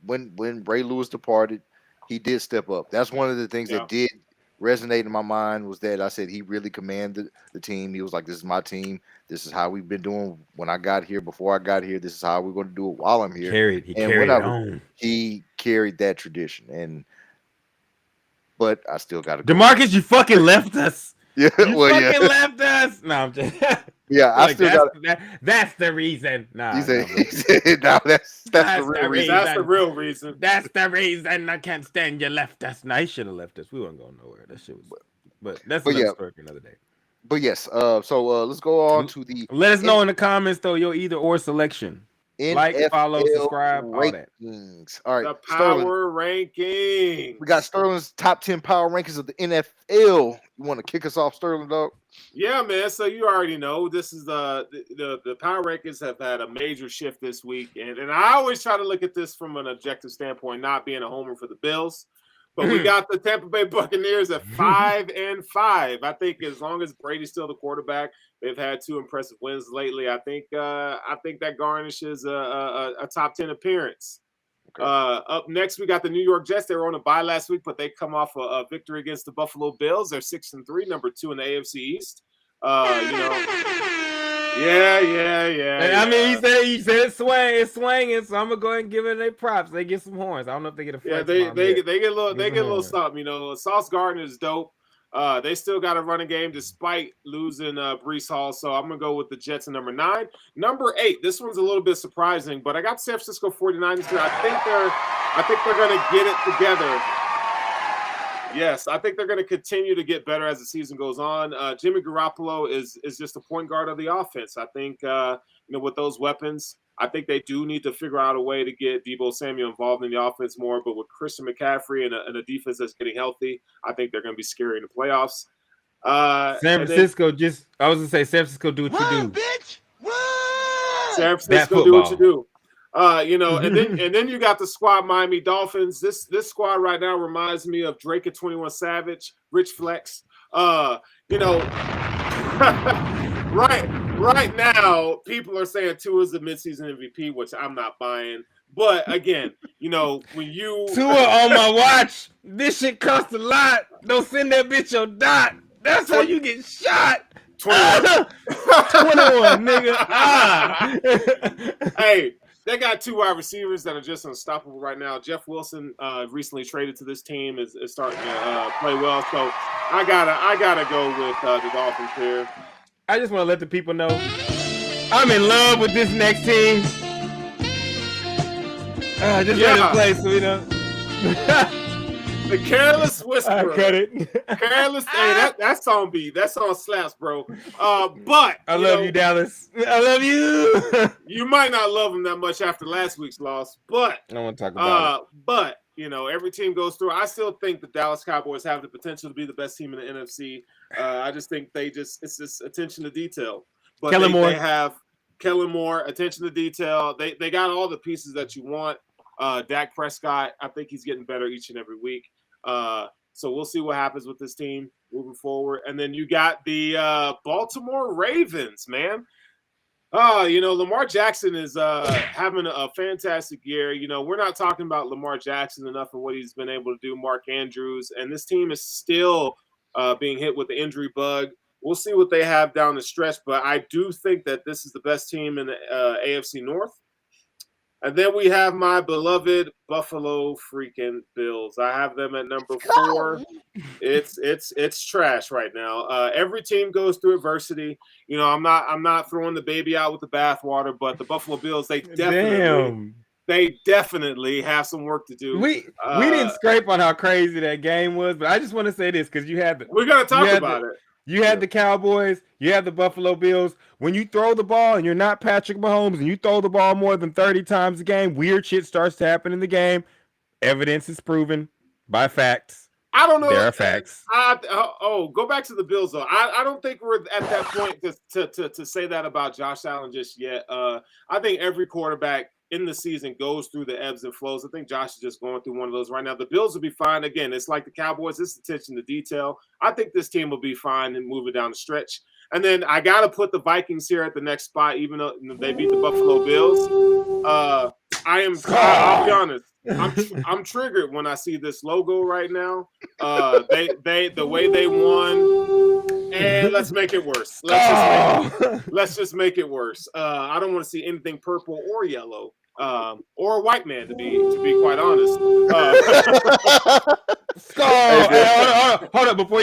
B: when Ray Lewis departed, he did step up. That's one of the things that did resonate in my mind, was that I said he really commanded the team. He was like, this is my team. This is how we've been doing when I got here, before I got here. This is how we're going to do it while I'm here.
D: He carried it on.
B: He carried that tradition. But I still got to
D: DeMarcus, you fucking left us.
B: Yeah,
D: you fucking left us. No, I'm just
B: yeah. I still got.
D: That's the reason. Nah,
B: he said, no, that's the real reason.
C: That's the real reason.
D: That's the reason I can't stand you left us. No, he should have left us. We weren't going nowhere. That shit was. But that's another story for another day.
B: But yes, so let's go on to the.
D: Let us know in the comments though your either or selection. Like, follow, subscribe,
B: rankings.
D: All
B: right.
C: The power rankings.
B: We got Sterling's top 10 power rankings of the NFL. You want to kick us off, Sterling, dog?
C: Yeah, man. So you already know this is the power rankings have had a major shift this week, and I always try to look at this from an objective standpoint, not being a homer for the Bills. But we got the Tampa Bay Buccaneers at 5-5. I think as long as Brady's still the quarterback, they've had 2 impressive wins lately. I think that garnishes a top 10 appearance. Okay. Up next, we got the New York Jets. They were on a bye last week, but they come off a victory against the Buffalo Bills. They're 6-3, number 2 in the AFC East. Yeah.
D: I mean, he said it's swinging, so I'm gonna go ahead and give it their props. They get some horns. I don't know if they get a flex.
C: Yeah, they get a little something. Sauce Gardner is dope. They still got a running game despite losing Breece Hall. So I'm gonna go with the Jets at number 9. Number 8. This one's a little bit surprising, but I got San Francisco 49ers here. I think they're gonna get it together. Yes, I think they're going to continue to get better as the season goes on. Jimmy Garoppolo is just a point guard of the offense. I think, with those weapons, I think they do need to figure out a way to get Deebo Samuel involved in the offense more. But with Christian McCaffrey and a defense that's getting healthy, I think they're going to be scary in the playoffs.
D: San Francisco do what you do.
C: Bitch! What? San Francisco do what you do. And then you got the squad Miami Dolphins. This squad right now reminds me of Drake at 21 Savage, Rich Flex. Right now, people are saying Tua is the midseason MVP, which I'm not buying. But again, when you
D: Tua on my watch, this shit costs a lot. Don't send that bitch your dot. That's how you get shot. 21, 21 nigga.
C: Hey. They got 2 wide receivers that are just unstoppable right now. Jeff Wilson recently traded to this team is starting to play well. So I gotta go with the Dolphins here.
D: I just want to let the people know I'm in love with this next team. Let it play, so
C: The Careless Whisperer.
D: I cut it.
C: Careless. Hey, that song slaps, bro. But
D: I love you, Dallas. I love you.
C: You might not love them that much after last week's loss, but
D: I don't want to talk about it.
C: But every team goes through. I still think the Dallas Cowboys have the potential to be the best team in the NFC. I just think it's just attention to detail. But they have Kellen Moore, attention to detail. They got all the pieces that you want. Dak Prescott, I think he's getting better each and every week. So we'll see what happens with this team moving forward. And then you got the Baltimore Ravens, man. Lamar Jackson is having a fantastic year. We're not talking about Lamar Jackson enough and what he's been able to do, Mark Andrews. And this team is still being hit with the injury bug. We'll see what they have down the stretch, but I do think that this is the best team in the AFC North. And then we have my beloved Buffalo freaking Bills. I have them at number 4. It's trash right now. Every team goes through adversity. I'm not throwing the baby out with the bathwater, but the Buffalo Bills, they definitely have some work to do.
D: We didn't scrape on how crazy that game was, but I just want to say this because
C: we're gonna talk about it.
D: You had the Cowboys, you had the Buffalo Bills. When you throw the ball and you're not Patrick Mahomes and you throw the ball more than 30 times a game, weird shit starts to happen in the game. Evidence is proven by facts.
C: I don't know.
D: There are facts.
C: Go back to the Bills though. I don't think we're at that point to say that about Josh Allen just yet. I think every quarterback in the season goes through the ebbs and flows. I think Josh is just going through one of those right now. The Bills will be fine. Again, it's like the Cowboys. It's attention to detail. I think this team will be fine and moving down the stretch. And then I got to put the Vikings here at the next spot, even though they beat the Buffalo Bills. I'll be honest. I'm triggered when I see this logo right now. The way they won, and let's make it worse. Let's just make it worse. I don't want to see anything purple or yellow, or a white man to be quite honest.
D: Hold up, before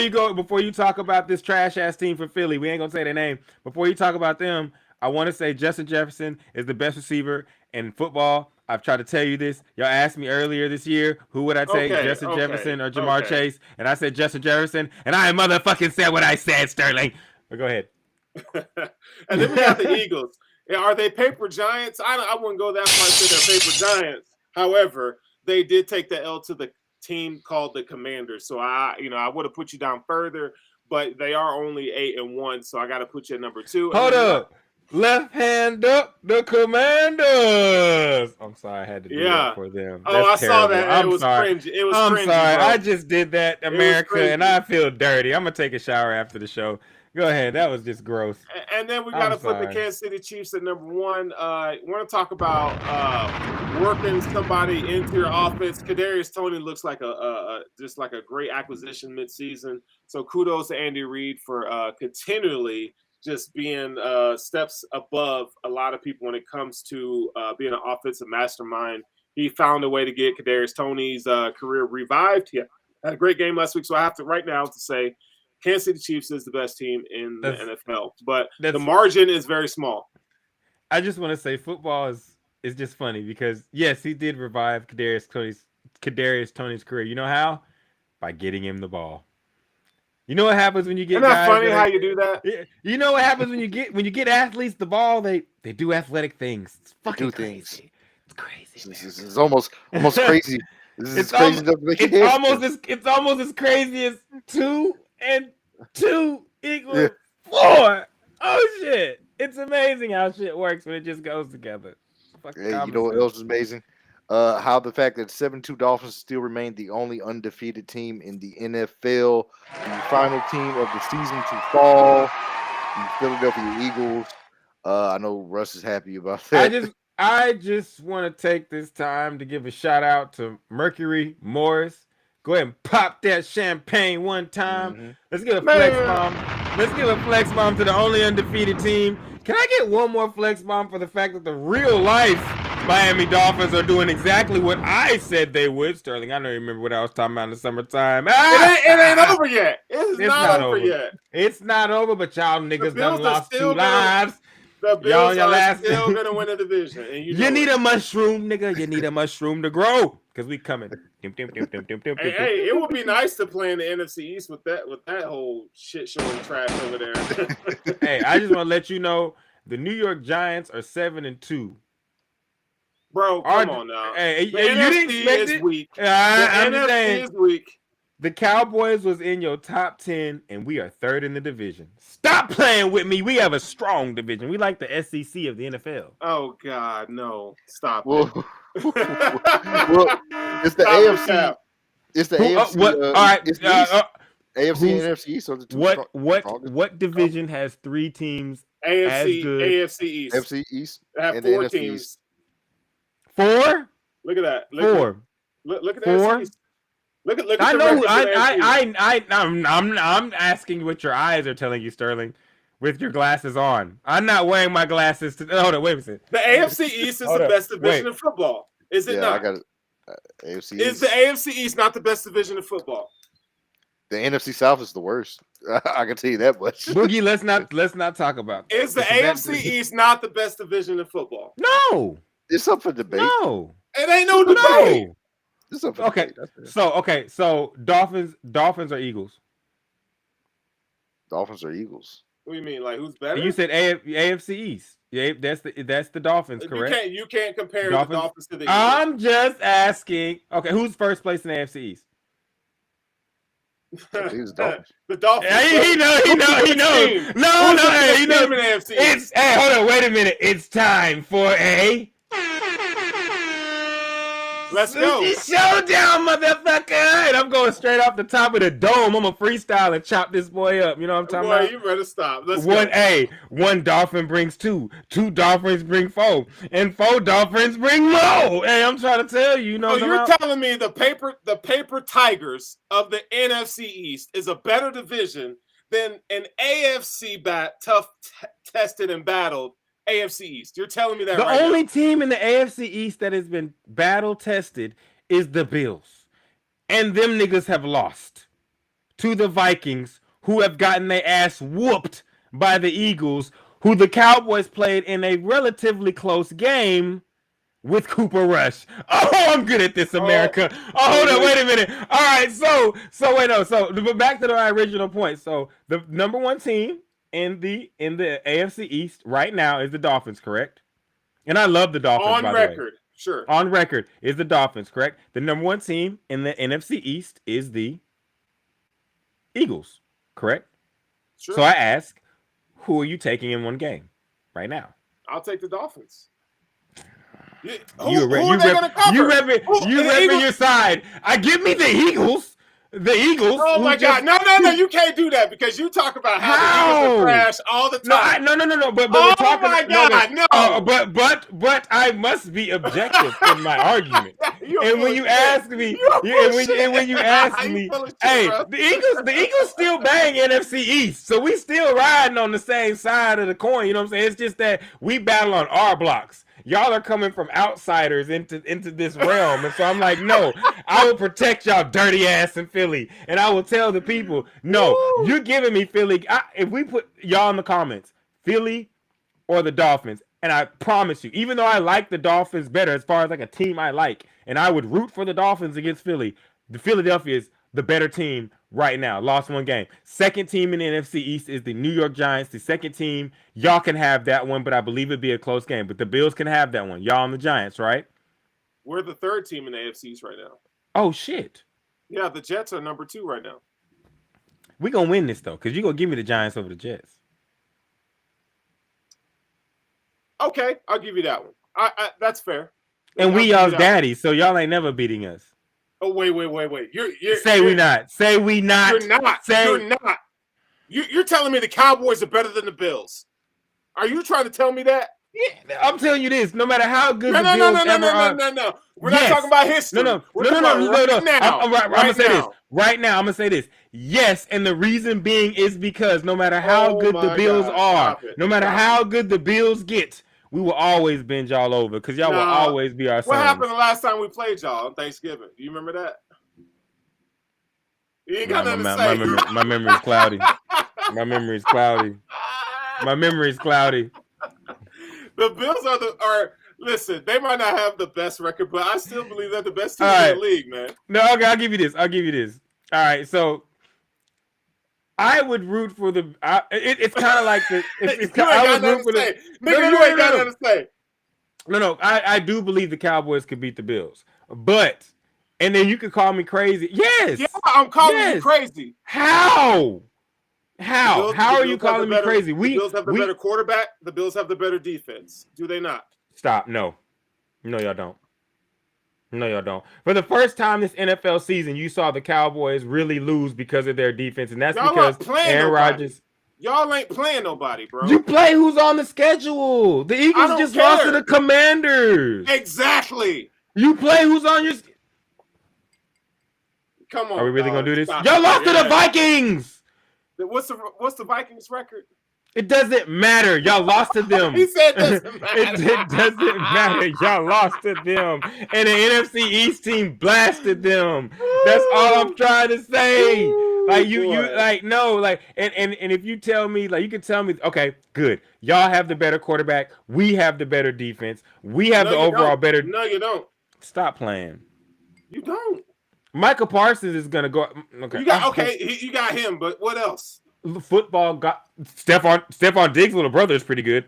D: you talk about this trash ass team from Philly, we ain't gonna say their name. Before you talk about them, I want to say Justin Jefferson is the best receiver in football. I've tried to tell you this. Y'all asked me earlier this year, who would I take, Justin Jefferson or Jamar Chase? And I said Justin Jefferson, and I motherfucking said what I said, Sterling. But go ahead.
C: And then we got the Eagles. Are they paper giants? I wouldn't go that far to say they're paper giants. However, they did take the L to the team called the Commanders. So I would have put you down further, but they are only 8-1, so I got to put you at number 2.
D: Hold up. Left hand up, the Commanders. I'm sorry, I had to do that for them. That's
C: saw that. It was cringy. It was cringy,
D: sorry.
C: bro.
D: I just did that, America, and I feel dirty. I'm going to take a shower after the show. Go ahead. That was just gross.
C: And then we got to put the Kansas City Chiefs at number 1. We want to talk about working somebody into your offense. Kadarius Toney looks like just like a great acquisition midseason. So kudos to Andy Reid for continually just being steps above a lot of people when it comes to being an offensive mastermind. He found a way to get Kadarius Toney's career revived. He had a great game last week, so I have to right now to say Kansas City Chiefs is the best team in the NFL, but the margin is very small.
D: I just want to say football is just funny because, yes, he did revive Kadarius Toney's career. You know how? By getting him the ball. You know what happens when you get?
C: Isn't that funny how you do that?
D: You know what happens when you get athletes the ball? They do athletic things. It's fucking crazy. It's crazy.
B: This is almost crazy. It's
D: almost as crazy as 2 and 2 equals 4. Oh shit! It's amazing how shit works when it just goes together.
B: Hey, you know what else is amazing? How the fact that 7-2 Dolphins still remain the only undefeated team in the NFL, the final team of the season to fall, the Philadelphia Eagles. I know Russ is happy about that.
D: I just want to take this time to give a shout out to Mercury Morris. Go ahead and pop that champagne one time. Mm-hmm. Let's give a flex bomb. Let's give a flex bomb to the only undefeated team. Can I get one more flex bomb for the fact that the real life Miami Dolphins are doing exactly what I said they would? Sterling, I don't remember what I was talking about in the summertime.
C: It ain't over yet. It's not over yet.
D: It's not over, but y'all niggas done lost 2 lives.
C: The Bills are still going to win a division. And
D: you need a mushroom, nigga. You need a mushroom to grow because we coming.
C: Hey, it would be nice to play in the NFC East with that whole shit show and trash over there.
D: Hey, I just want to let you know the New York Giants are 7-2.
C: Bro, come on now.
D: Hey,
C: the NFC is weak.
D: I'm
C: NFC
D: saying,
C: is weak.
D: The Cowboys was in your top 10, and we are 3rd in the division. Stop playing with me. We have a strong division. We like the SEC of the NFL.
C: Oh, God, no. Stop it.
B: Well, it's the AFC. It's the AFC.
D: All right.
B: AFC and NFC East are the two.
D: What division has 3 teams
C: AFC,
D: as good?
C: AFC East.
B: AFC East.
C: Have
B: and
C: 4
B: the
C: teams.
B: East.
D: 4?
C: Look at that.
D: 4.
C: Look at
D: 4.
C: East. Look at
D: I know. I'm asking what your eyes are telling you, Sterling, with your glasses on. I'm not wearing my glasses. Hold on, wait a second.
C: The AFC East is the best division of football. Is it not?
B: I got it. AFC
C: is the AFC East not the best division of football?
B: The NFC South is the worst. I can tell you that much.
D: Boogie, let's not talk about that.
C: Is the AFC East not the best division of football?
D: No.
B: It's up for debate.
D: No.
C: It ain't no debate.
D: No. Okay, so Dolphins or Eagles?
B: Dolphins or Eagles?
C: What do you mean? Like who's better?
D: You said AFC East. Yeah, that's the Dolphins, correct?
C: You can't compare the Dolphins to the Eagles.
D: I'm just asking. Okay, who's first place in the AFC East?
B: These Dolphins.
C: The Dolphins.
D: He knows. No, hey, he knows. Hey, hold on, wait a minute. It's time for a
C: Let's go.
D: Showdown, motherfucker! And I'm going straight off the top of the dome. I'm a freestyle and chop this boy up. You know what I'm talking about?
C: You better stop. Let's go.
D: One dolphin brings two dolphins bring four, and four dolphins bring more. Hey, I'm trying to tell you.
C: You're telling me the paper Tigers of the NFC East is a better division than an AFC tough tested and battled AFC East. You're telling me that
D: the only team in the AFC East that has been battle tested is the Bills. And them niggas have lost to the Vikings, who have gotten their ass whooped by the Eagles, who the Cowboys played in a relatively close game with Cooper Rush. Oh, I'm good at this, America. Hold on, wait a minute. All right, so back to my original point. So the number one team in the AFC East right now is the Dolphins, correct? And I love the Dolphins,
C: on
D: by
C: record.
D: the way.
C: Sure.
D: On record is the Dolphins, correct? The number one team in the NFC East is the Eagles, correct?
C: Sure.
D: So I ask, who are you taking in one game right now?
C: I'll take the Dolphins.
D: You repping your side. Give me the Eagles. The Eagles.
C: Oh my God! No! You can't do that because you talk about how the Eagles are trash all the time.
D: No. But
C: oh
D: we're talking.
C: My God! No.
D: But I must be objective in my argument. And when you ask me, hey, the Eagles still bang NFC East, so we still riding on the same side of the coin. You know what I'm saying? It's just that we battle on our blocks. Y'all are coming from outsiders into this realm. And so I'm like, no, I will protect y'all dirty ass in Philly. And I will tell the people, no, you're giving me Philly. If we put y'all in the comments, Philly or the Dolphins, and I promise you, even though I like the Dolphins better as far as like a team I like, and I would root for the Dolphins against Philly, the Philadelphia is the better team right now. Lost one game. Second team in the NFC East is the New York Giants. The second team, y'all can have that one, but I believe it'd be a close game. But the Bills can have that one. Y'all and the Giants, right?
C: We're the third team in the AFC East right now.
D: Oh, shit.
C: Yeah, the Jets are number 2 right now.
D: We're going to win this, though, because you're going to give me the Giants over the Jets.
C: Okay, I'll give you that one. That's fair.
D: And we y'all's daddy, so y'all ain't never beating us.
C: Oh, wait.
D: We not. Say we not.
C: You're not. You're not. You're telling me the Cowboys are better than the Bills. Are you trying to tell me that?
D: Yeah, I'm telling you this. No matter how good the Bills
C: No. We're not talking about history.
D: No.
C: Now.
D: I'm gonna say this. Right now, I'm gonna say this. Yes, and the reason being is because no matter how good the Bills are, no matter how good the Bills get, we will always bend y'all over because y'all will always be our sons.
C: What happened the last time we played y'all on Thanksgiving? Do you remember that? You ain't got nothing to say.
D: My memory is cloudy. My memory is cloudy.
C: The Bills are listen, they might not have the best record, but I still believe they're the best team in the league, man.
D: No, okay, I'll give you this. All right, so I would root for the. It's kind of like the. I would root for the.
C: Nigga, you ain't got nothing to say.
D: No. I do believe the Cowboys could beat the Bills, but and then you could call me crazy. Yes.
C: Yeah, I'm calling you crazy.
D: How? How are you calling me crazy?
C: The Bills have the better quarterback. The Bills have the better defense. Do they not?
D: Stop. No, y'all don't. No, y'all don't. For the first time this NFL season, you saw the Cowboys really lose because of their defense, and that's because Aaron Rodgers.
C: Y'all ain't playing nobody, bro.
D: You play who's on the schedule. The Eagles just lost to the Commanders.
C: Exactly.
D: You play who's on your.
C: Come on.
D: Are we really gonna do this? Y'all lost to the Vikings.
C: What's the Vikings record?
D: It doesn't matter. Y'all lost to them.
C: He said it doesn't matter.
D: It doesn't matter. Y'all lost to them. And the NFC East team blasted them. That's all I'm trying to say. Like and if you tell me, like, you can tell me, okay, good. Y'all have the better quarterback. We have the better defense. We have the overall better.
C: No, you don't.
D: Stop playing.
C: You don't.
D: Michael Parsons is gonna go. Okay.
C: You got him, but what else?
D: Football got Stephon Diggs' little brother is pretty good.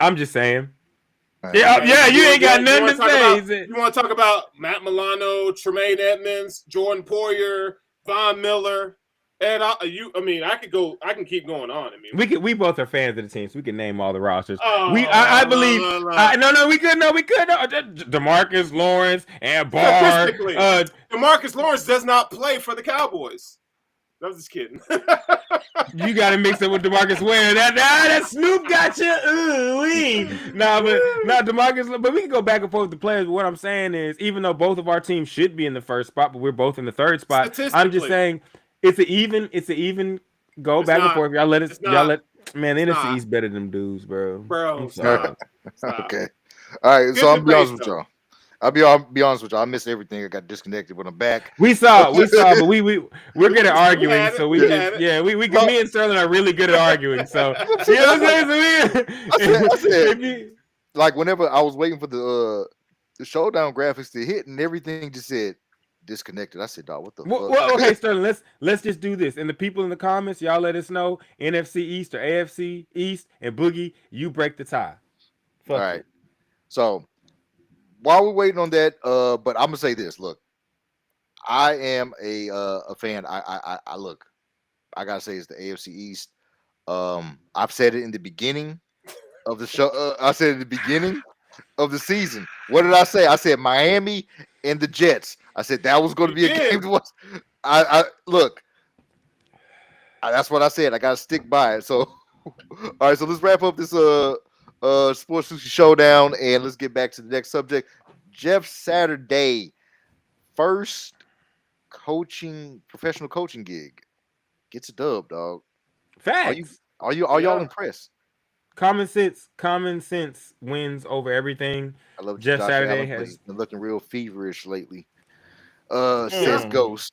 D: I'm just saying. Yeah, you ain't got nothing to say.
C: You want to talk about Matt Milano, Tremaine Edmonds, Jordan Poyer, Von Miller, and I can keep going on. I mean,
D: we both are fans of the team, so we can name all the rosters.
C: Oh,
D: I believe.
C: no.
D: We could. DeMarcus Lawrence and Barr.
C: Statistically, DeMarcus Lawrence does not play for the Cowboys. I was just kidding.
D: You got to mix it with DeMarcus Ware. That Snoop got you. DeMarcus. But we can go back and forth with the players. But what I'm saying is, even though both of our teams should be in the first spot, but we're both in the third spot, I'm just saying it's an even go back and forth. Y'all let man, the NFC East better than them dudes, bro.
C: Stop.
B: Okay. All right. So I'm be honest with y'all. I'll be honest with y'all. I missed everything. I got disconnected, but I'm back.
D: We saw, but we're good at arguing. So me and Sterling are really good at arguing. So you know what I'm saying?
B: I said, like whenever I was waiting for the showdown graphics to hit and everything just said disconnected. I said, dog, what the fuck?
D: Well, okay, Sterling, let's just do this. And the people in the comments, y'all let us know NFC East or AFC East, and Boogie, you break the tie.
B: All right. So while we're waiting on that, but I'm gonna say this. Look, I am a fan. I look. I gotta say it's the AFC East. I've said it in the beginning of the show. I said at the beginning of the season. What did I say? I said Miami and the Jets. I said that was going to be a game. I look. That's what I said. I gotta stick by it. So, all right. So let's wrap up this Sports Sushi Showdown, and let's get back to the next subject. Jeff Saturday, first professional coaching gig, gets a dub, dog.
D: Facts.
B: Are y'all impressed?
D: Common sense wins over everything.
B: I love
D: Jeff
B: Josh
D: Saturday
B: Allen,
D: has
B: he's been looking real feverish lately. Says Ghost.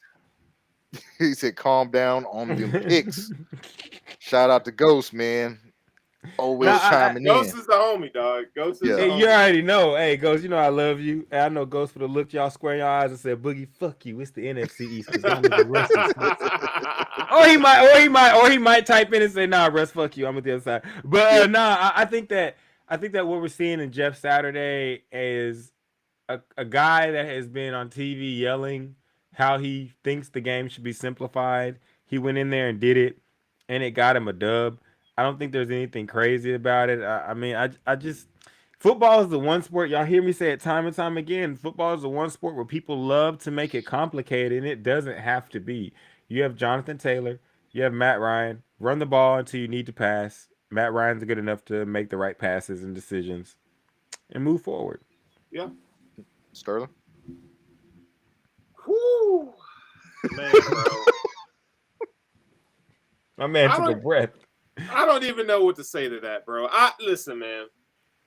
B: He said, "Calm down on them picks." Shout out to Ghost, man. Always chiming in.
C: Ghost is the homie, dog. Ghost is the homie.
D: You already know. Hey, Ghost, you know I love you. And I know Ghost would have looked y'all square in your eyes and said, "Boogie, fuck you. It's the NFC East." Or he might type in and say, "Nah, Russ, fuck you. I'm at the other side." But I think that what we're seeing in Jeff Saturday is a guy that has been on TV yelling how he thinks the game should be simplified. He went in there and did it, and it got him a dub. I don't think there's anything crazy about it. I just football is the one sport, y'all hear me say it time and time again. Football is the one sport where people love to make it complicated, and it doesn't have to be. You have Jonathan Taylor, you have Matt Ryan. Run the ball until you need to pass. Matt Ryan's good enough to make the right passes and decisions and move forward.
C: Yeah.
B: Sterling?
C: Whoo! Man, bro.
D: My man took a breath.
C: I don't even know what to say to that, bro. Listen, man.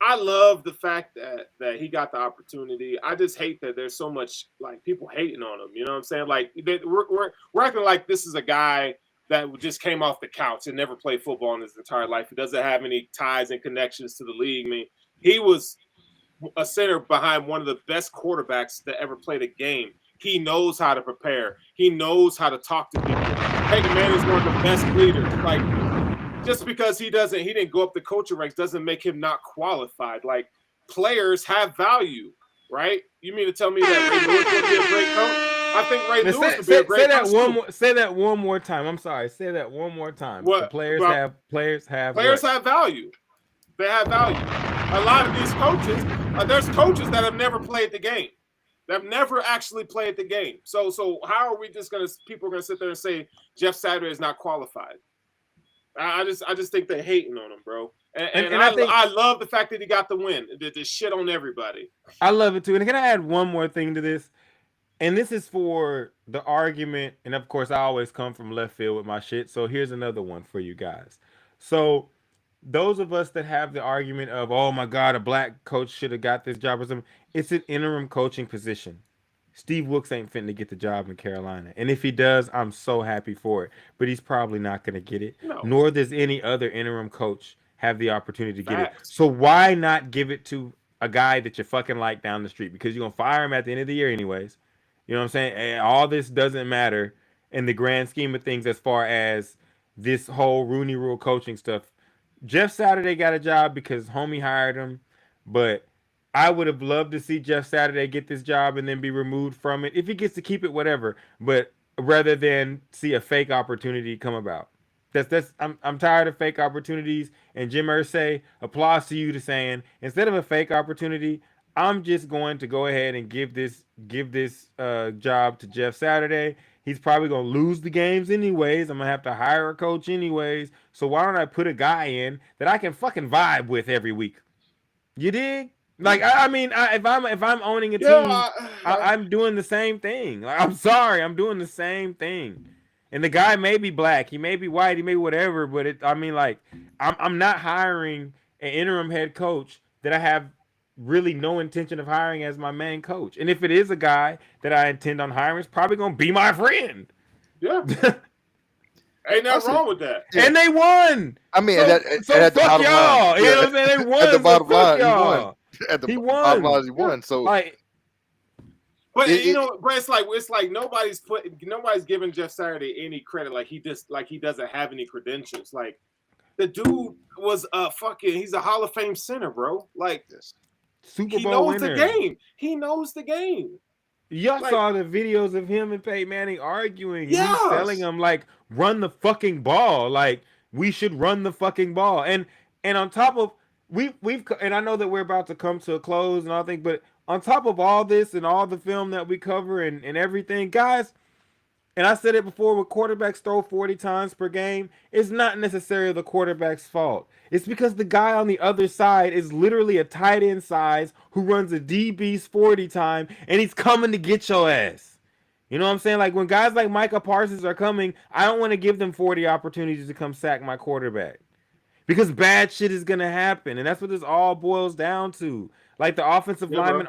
C: I love the fact that he got the opportunity. I just hate that there's so much like people hating on him. You know what I'm saying? Like we're acting like this is a guy that just came off the couch and never played football in his entire life. He doesn't have any ties and connections to the league. I mean, he was a center behind one of the best quarterbacks that ever played a game. He knows how to prepare. He knows how to talk to people. Peyton Manning's one of the best leaders. Like, just because he didn't go up the coaching ranks doesn't make him not qualified. Like, players have value, right? You mean to tell me that Ray Lewis would be a great coach? I think Ray Lewis would be a great coach.
D: Say that one more time. I'm sorry. Say that one more time.
C: What?
D: Players have
C: value. They have value. A lot of these coaches, there's coaches that have never played the game. They've never actually played the game. So how are we just people are gonna sit there and say Jeff Saturday is not qualified? I just think they're hating on him, bro. And I love the fact that he got the win. The shit on everybody.
D: I love it too. And can I add one more thing to this? And this is for the argument. And of course, I always come from left field with my shit. So here's another one for you guys. So those of us that have the argument of, oh my God, a black coach should have got this job or something. It's an interim coaching position. Steve Wilkes ain't fitting to get the job in Carolina. And if he does, I'm so happy for it. But he's probably not going to get it. No. Nor does any other interim coach have the opportunity to get it. So why not give it to a guy that you fucking like down the street? Because you're going to fire him at the end of the year anyways. You know what I'm saying? And all this doesn't matter in the grand scheme of things as far as this whole Rooney Rule coaching stuff. Jeff Saturday got a job because homie hired him. But I would have loved to see Jeff Saturday get this job and then be removed from it. If he gets to keep it, whatever. But rather than see a fake opportunity come about. I'm tired of fake opportunities. And Jim Irsay, applause to you to saying instead of a fake opportunity, I'm just going to go ahead and give this job to Jeff Saturday. He's probably gonna lose the games anyways. I'm gonna have to hire a coach anyways. So why don't I put a guy in that I can fucking vibe with every week? You dig? Like I mean, if I'm owning a team, I'm doing the same thing. Like, I'm sorry, I'm doing the same thing. And the guy may be black, he may be white, he may be whatever, but I mean, like, I'm not hiring an interim head coach that I have really no intention of hiring as my main coach. And if it is a guy that I intend on hiring, it's probably gonna be my friend.
C: Yeah. Ain't nothing wrong with that.
D: Yeah. And they won.
B: I mean,
D: so fuck y'all. You know what I'm saying? They won.
B: At the bottom line,
D: y'all.
B: He won. He won. So,
C: like, but you know, Brett, it's like nobody's giving Jeff Saturday any credit. Like he doesn't have any credentials. Like the dude was he's a Hall of Fame center, bro. Like
D: Super Bowl winner.
C: He knows the game.
D: Y'all saw the videos of him and Peyton Manning arguing. Yes. He's telling him, like, run the fucking ball. Like, we should run the fucking ball. And on top of we've and I know that we're about to come to a close and all things, but on top of all this and all the film that we cover and everything, guys, and I said it before, when quarterbacks throw 40 times per game, it's not necessarily the quarterback's fault. It's because the guy on the other side is literally a tight end size who runs a DB's 40 time, and he's coming to get your ass. You know what I'm saying? Like, when guys like Micah Parsons are coming, I don't want to give them 40 opportunities to come sack my quarterback. Because bad shit is going to happen, and that's what this all boils down to. Like, the offensive linemen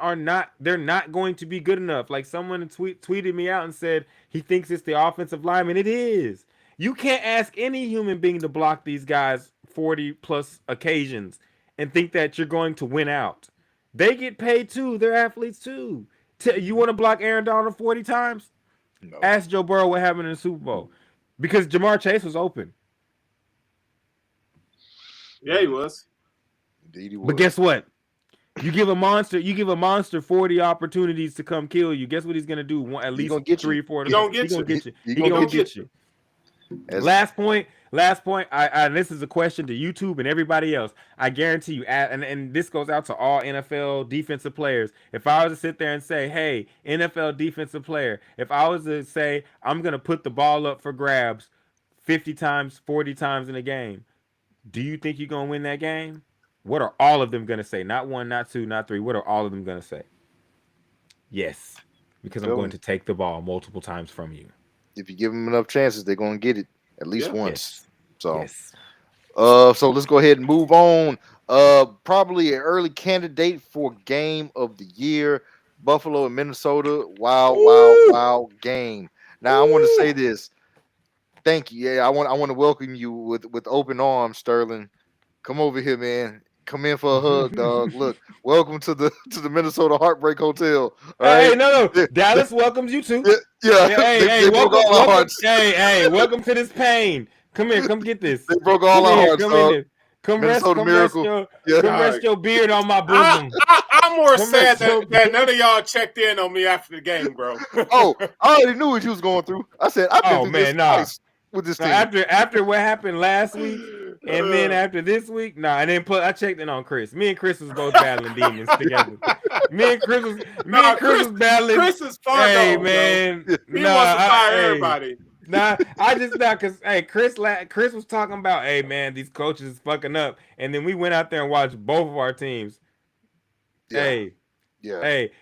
D: they're not going to be good enough. Like, someone tweeted me out and said he thinks it's the offensive lineman. It is. You can't ask any human being to block these guys 40 plus occasions and think that you're going to win out. They get paid too. They're athletes too. You want to block Aaron Donald 40 times? No. Ask Joe Burrow what happened in the Super Bowl. Because Jamar Chase was open.
C: Yeah, he was.
B: Indeed he was.
D: But guess what? You give a monster 40 opportunities to come kill you. Guess what he's gonna do? At least 3 or 4. He's gonna get you. He's gonna get you. Last point. And this is a question to YouTube and everybody else. I guarantee you, and this goes out to all NFL defensive players. If I was to sit there and say, "Hey, NFL defensive player," if I was to say, "I'm gonna put the ball up for grabs 50 times, 40 times in a game," do you think you're gonna win that game? What are all of them going to say? Not 1, not 2, not 3. What are all of them going to say? Yes, because I'm going to take the ball multiple times from you.
B: If you give them enough chances, they're going to get it at least once.
D: Yes.
B: So let's go ahead and move on. Probably an early candidate for game of the year, Buffalo and Minnesota. Wow game. Now I want to say this. Thank you. Yeah, I want to welcome you with open arms, Sterling. Come over here, man. Come in for a hug, dog. Look, welcome to the Minnesota Heartbreak Hotel.
D: Hey, no. Dallas welcomes you too.
B: Yeah.
D: Hey, welcome to this pain. Come here, come get this.
B: They broke all our hearts, dog.
D: Come rest your beard on my bosom.
C: I'm more sad that none of y'all checked in on me after the game, bro.
B: Oh, I already knew what you was going through. I said, I've been through this twice with this team.
D: After what happened last week, and then after this week, and then I checked in on Chris. Me and Chris was both battling demons together. Me and Chris was battling.
C: Chris is fun.
D: Hey, man.
C: He wants to fire everybody.
D: Because Chris was talking about, hey man, these coaches is fucking up, and then we went out there and watched both of our teams. Hey,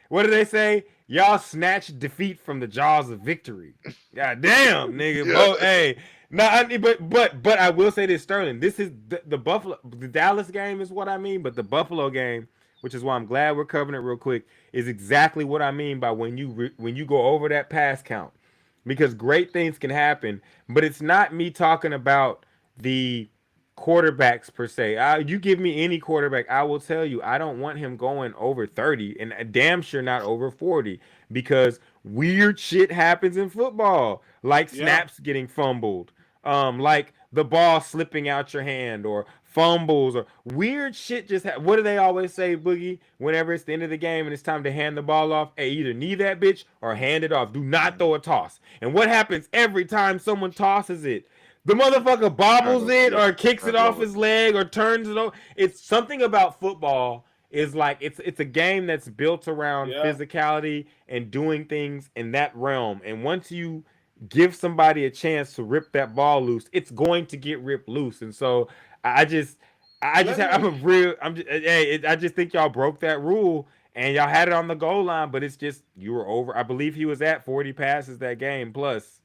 D: what do they say? Y'all snatched defeat from the jaws of victory. God damn, nigga. But I will say this, Sterling. This is the Dallas game is what I mean, but the Buffalo game, which is why I'm glad we're covering it real quick, is exactly what I mean by when you go over that pass count. Because great things can happen, but it's not me talking about the quarterbacks per se. You give me any quarterback, I will tell you I don't want him going over 30 and damn sure not over 40 because weird shit happens in football, like snaps getting fumbled, like the ball slipping out your hand or fumbles or weird shit just what do they always say, Boogie? Whenever it's the end of the game and it's time to hand the ball off, hey, either knee that bitch or hand it off. Do not throw a toss. And what happens every time someone tosses it? The motherfucker bobbles it or kicks it off his leg or turns it over. It's something about football is like it's a game that's built around physicality and doing things in that realm. And once you give somebody a chance to rip that ball loose, it's going to get ripped loose. And so I just think y'all broke that rule and y'all had it on the goal line, but it's just you were over. I believe he was at 40 passes that game plus,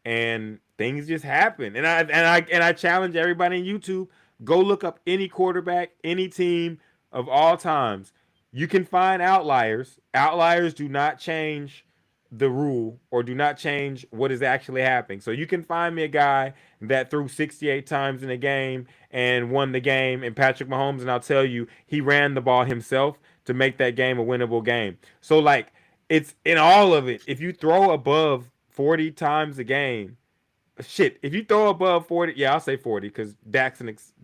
D: and things just happen. And I challenge everybody on YouTube, go look up any quarterback, any team of all times. You can find outliers. Outliers do not change the rule or do not change what is actually happening. So you can find me a guy that threw 68 times in a game and won the game, and Patrick Mahomes, and I'll tell you, he ran the ball himself to make that game a winnable game. So like, it's in all of it. If you throw above 40 times a game, shit, if you throw above 40, I'll say 40 because Dak needs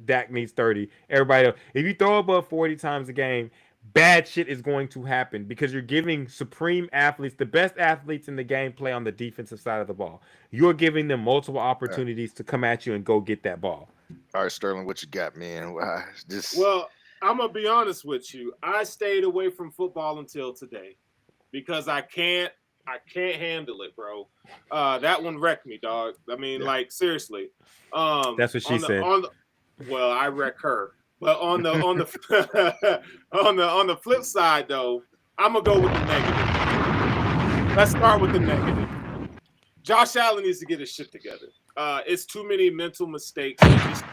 D: 30. Everybody else, if you throw above 40 times a game, bad shit is going to happen because you're giving supreme athletes, the best athletes in the game, play on the defensive side of the ball. You're giving them multiple opportunities to come at you and go get that ball.
B: All right, Sterling, what you got, man?
C: Well, I'm gonna be honest with you. I stayed away from football until today because I can't handle it, bro. That one wrecked me, dog. I mean, like seriously.
D: That's what she said.
C: Well, I wreck her. But on the on the flip side, though, I'm gonna go with the negative. Let's start with the negative. Josh Allen needs to get his shit together. It's too many mental mistakes, just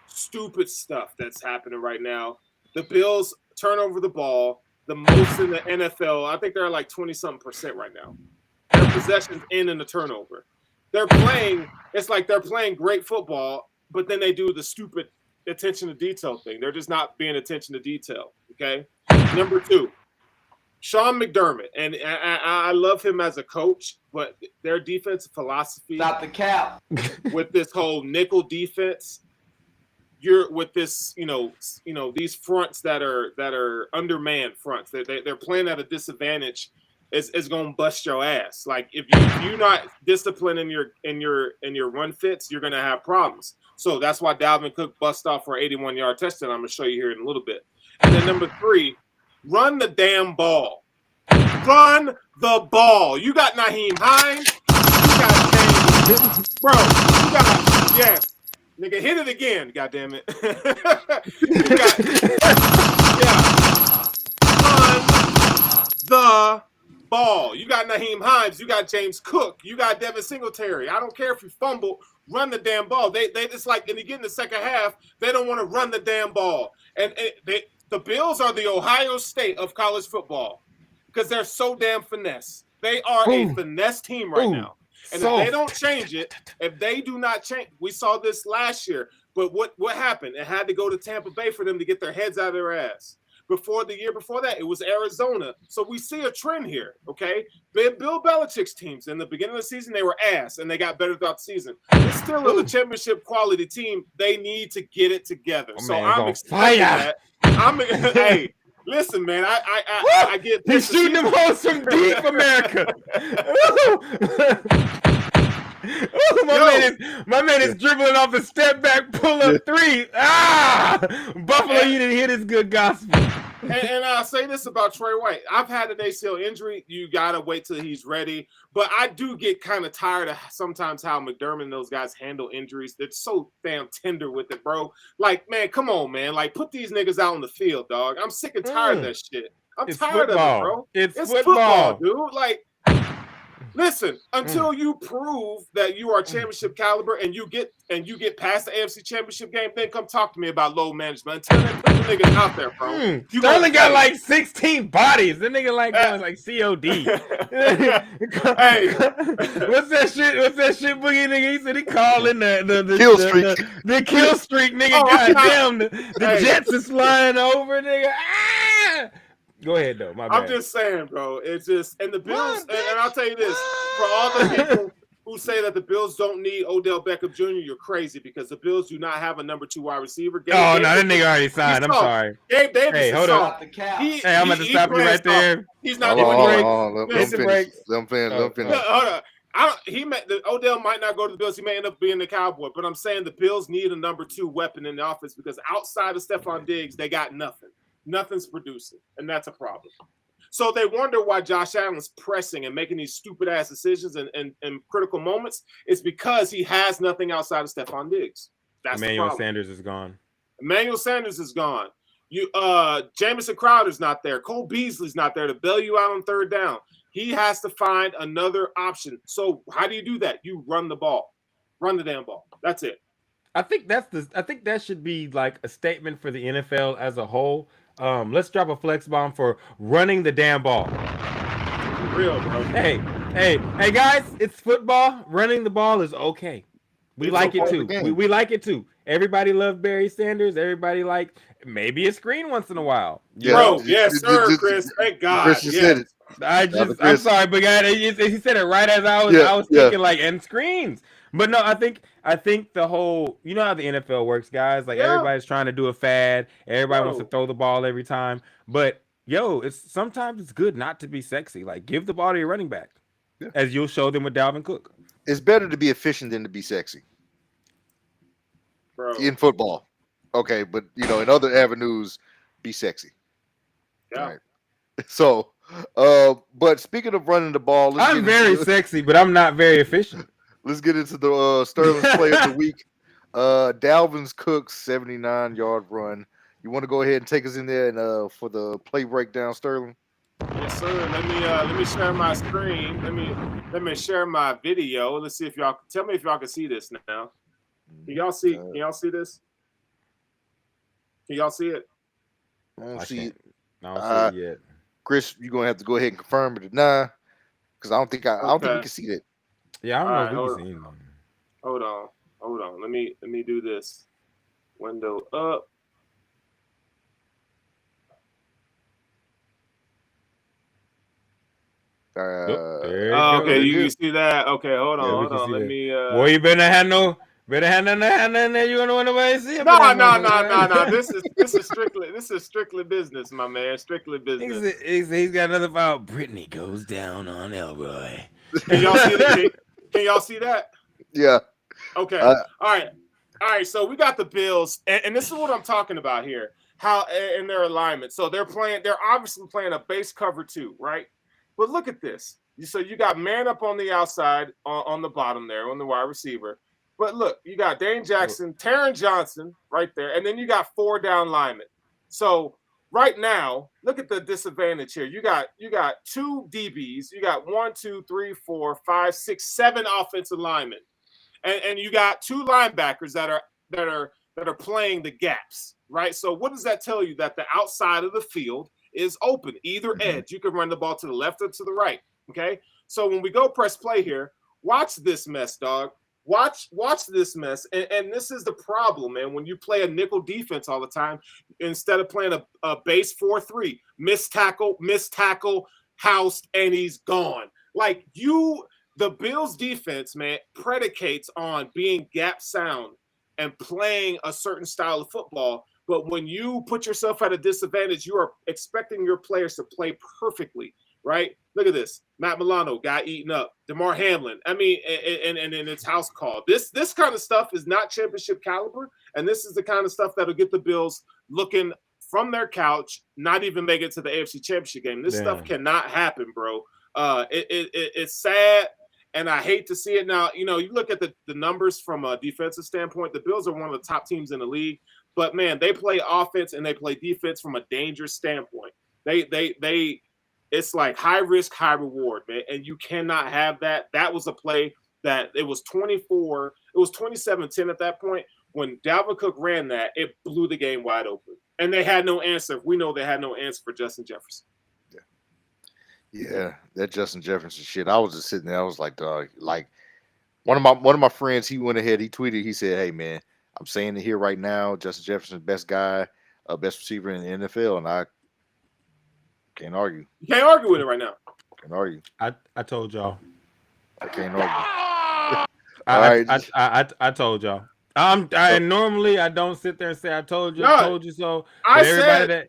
C: stupid stuff that's happening right now. The Bills turn over the ball the most in the NFL. I think they're like 20-something% right now. Their possessions in the turnover. They're playing. It's like they're playing great football, but then they do the stupid attention to detail thing. They're just not being attention to detail. Okay. Number 2, Sean McDermott, and I love him as a coach, but their defensive philosophy,
E: Stop the cap,
C: with this whole nickel defense, you're with this, these fronts that are undermanned fronts. They're playing at a disadvantage. Is gonna bust your ass. Like if you're not disciplined in your run fits, you're gonna have problems. So that's why Dalvin Cook bust off for an 81-yard touchdown. I'm gonna show you here in a little bit. And then number 3, run the damn ball. Run the ball. You got Naheem Hines. You got James. Bro, you got nigga, hit it again. God damn it. Run the ball. You got Naheem Hines. You got James Cook. You got Devin Singletary. I don't care if you fumble. Run the damn ball. They just like, and again, in the second half, they don't want to run the damn ball. And the Bills are the Ohio State of college football because they're so damn finesse. They are a finesse team right now. And if they don't change it, if they do not change, we saw this last year. But what happened? It had to go to Tampa Bay for them to get their heads out of their ass. The year before that, it was Arizona. So we see a trend here, okay? Bill Belichick's teams, in the beginning of the season, they were ass, and they got better throughout the season. It's still a championship quality team. They need to get it together. So I'm excited that. Hey, listen, man, I get
D: this. He's shooting them holes from deep, America. My man is dribbling off a step back, pull up 3. Buffalo, you didn't hear this good gospel.
C: And I'll say this about Trey White. I've had an ACL injury. You got to wait till he's ready. But I do get kind of tired of sometimes how McDermott and those guys handle injuries. They're so damn tender with it, bro. Like, man, come on, man. Like, put these niggas out on the field, dog. I'm sick and tired of that shit. I'm tired of it, bro.
D: It's football,
C: dude. Like, listen, until you prove that you are championship caliber and you get past the AFC Championship game, then come talk to me about load management. Until they put the niggas out there, bro.
D: Sterling got like 16 bodies. The nigga like going like COD.
C: Hey,
D: what's that shit, Boogie nigga? He said he calling the
B: kill streak.
D: The kill streak, nigga. Goddamn, the Jets is flying over, nigga. Go ahead, though. My bad.
C: I'm just saying, bro. It's just, and the Bills, and I'll tell you this, for all the people who say that the Bills don't need Odell Beckham Jr., you're crazy because the Bills do not have a number 2 wide receiver.
D: Oh, no, that nigga already signed. I'm sorry.
C: Gabe Davis
D: Hey,
C: is
D: hold up.
C: soft.
D: Hey, I'm going to stop you right there.
C: He's not
B: Hold
C: doing
B: on. Let him finish.
C: Hold on. Odell might not go to the Bills. He may end up being the Cowboy. But I'm saying the Bills need a number 2 weapon in the offense because outside of Stephon Diggs, they got nothing. Nothing's producing, and that's a problem. So they wonder why Josh Allen's pressing and making these stupid-ass decisions in critical moments. It's because he has nothing outside of Stephon Diggs. That's
D: Emmanuel
C: the problem.
D: Sanders is gone.
C: Emmanuel Sanders is gone. Jamison Crowder's not there. Cole Beasley's not there to bail you out on third down. He has to find another option. So how do you do that? You run the ball. Run the damn ball. That's it.
D: I think that should be like a statement for the NFL as a whole. Let's drop a flex bomb for running the damn ball.
C: For real, bro.
D: Hey, guys, it's football. Running the ball is okay. We like it too. We like it too. Everybody loved Barry Sanders. Everybody like maybe a screen once in a while.
C: Yeah. Bro, yes, sir, Chris. Thank God.
B: Chris just said it.
D: I'm sorry, but guys, he said it right as I was thinking like and screens. But no, I think the whole, you know how the NFL works, guys. Like everybody's trying to do a fad. Everybody wants to throw the ball every time. But sometimes it's good not to be sexy. Like give the ball to your running back, as you'll show them with Dalvin Cook.
B: It's better to be efficient than to be sexy.
C: Bro.
B: In football. Okay, but in other avenues, be sexy.
C: Yeah.
B: Right. So, but speaking of running the ball,
D: I'm very sexy, but I'm not very efficient.
B: Let's get into the Sterling's play of the week. Dalvin Cook's 79-yard run. You want to go ahead and take us in there and for the play breakdown, Sterling?
C: Yes, sir. Let me share my screen. Let me share my video. Let's see if y'all tell me if y'all can see this now. Can y'all see? Can y'all see this? Can y'all see it?
B: I don't see it.
D: I don't see it yet.
B: Chris, you're gonna have to go ahead and confirm it now, because I don't think we can see that.
D: Yeah, I don't know if we can see them.
C: Hold on. Let me do this. Window up. Okay, you see that? Okay, hold on. Let me.
D: Well, you better have nothing there. You don't want nobody to see it.
C: No. This is strictly business, my man. Strictly business.
D: He's got another file. Brittany goes down on Elroy.
C: Can y'all see that? Can y'all see that?
B: Yeah.
C: Okay. All right. So we got the Bills, and this is what I'm talking about here. How in their alignment. So they're obviously playing a base cover 2, right? But look at this. So you got man up on the outside, on the bottom there, on the wide receiver. But look, you got Dane Jackson, Taron Johnson right there, and then you got 4 down linemen. So right now, look at the disadvantage here. You got 2 DBs, you got 1, 2, 3, 4, 5, 6, 7 offensive linemen, and you got 2 linebackers that are playing the gaps, right? So what does that tell you? That the outside of the field is open, either edge. You can run the ball to the left or to the right. Okay. So when we go press play here, watch this mess, dog. Watch this mess. And this is the problem, man. When you play a nickel defense all the time, instead of playing a base 4-3, miss tackle, housed, and he's gone. Like the Bills defense, man, predicates on being gap sound and playing a certain style of football. But when you put yourself at a disadvantage, you are expecting your players to play perfectly, right? Look at this. Matt Milano got eaten up. DeMar Hamlin. I mean, and it's house call. This kind of stuff is not championship caliber, and this is the kind of stuff that'll get the Bills looking from their couch, not even make it to the AFC Championship game. This stuff cannot happen, bro. It's sad, and I hate to see it. Now, you look at the numbers from a defensive standpoint, the Bills are one of the top teams in the league. But man, they play offense and they play defense from a dangerous standpoint. It's like high risk, high reward, man. And you cannot have that. That was a play that it was 27-10 at that point. When Dalvin Cook ran that, it blew the game wide open. And they had no answer. We know they had no answer for Justin Jefferson.
B: Yeah, that Justin Jefferson shit. I was just sitting there. I was like, dog, like one of my friends, he went ahead, he tweeted, he said, "Hey man, I'm saying it here right now. Justin Jefferson's best guy, best receiver in the NFL, and I can't argue.
C: You can't argue with it right now.
B: Can't argue.
D: I told y'all.
B: I can't argue.
D: I told y'all. Normally I don't sit there and say I told you, told you so.
C: I
D: everybody
C: said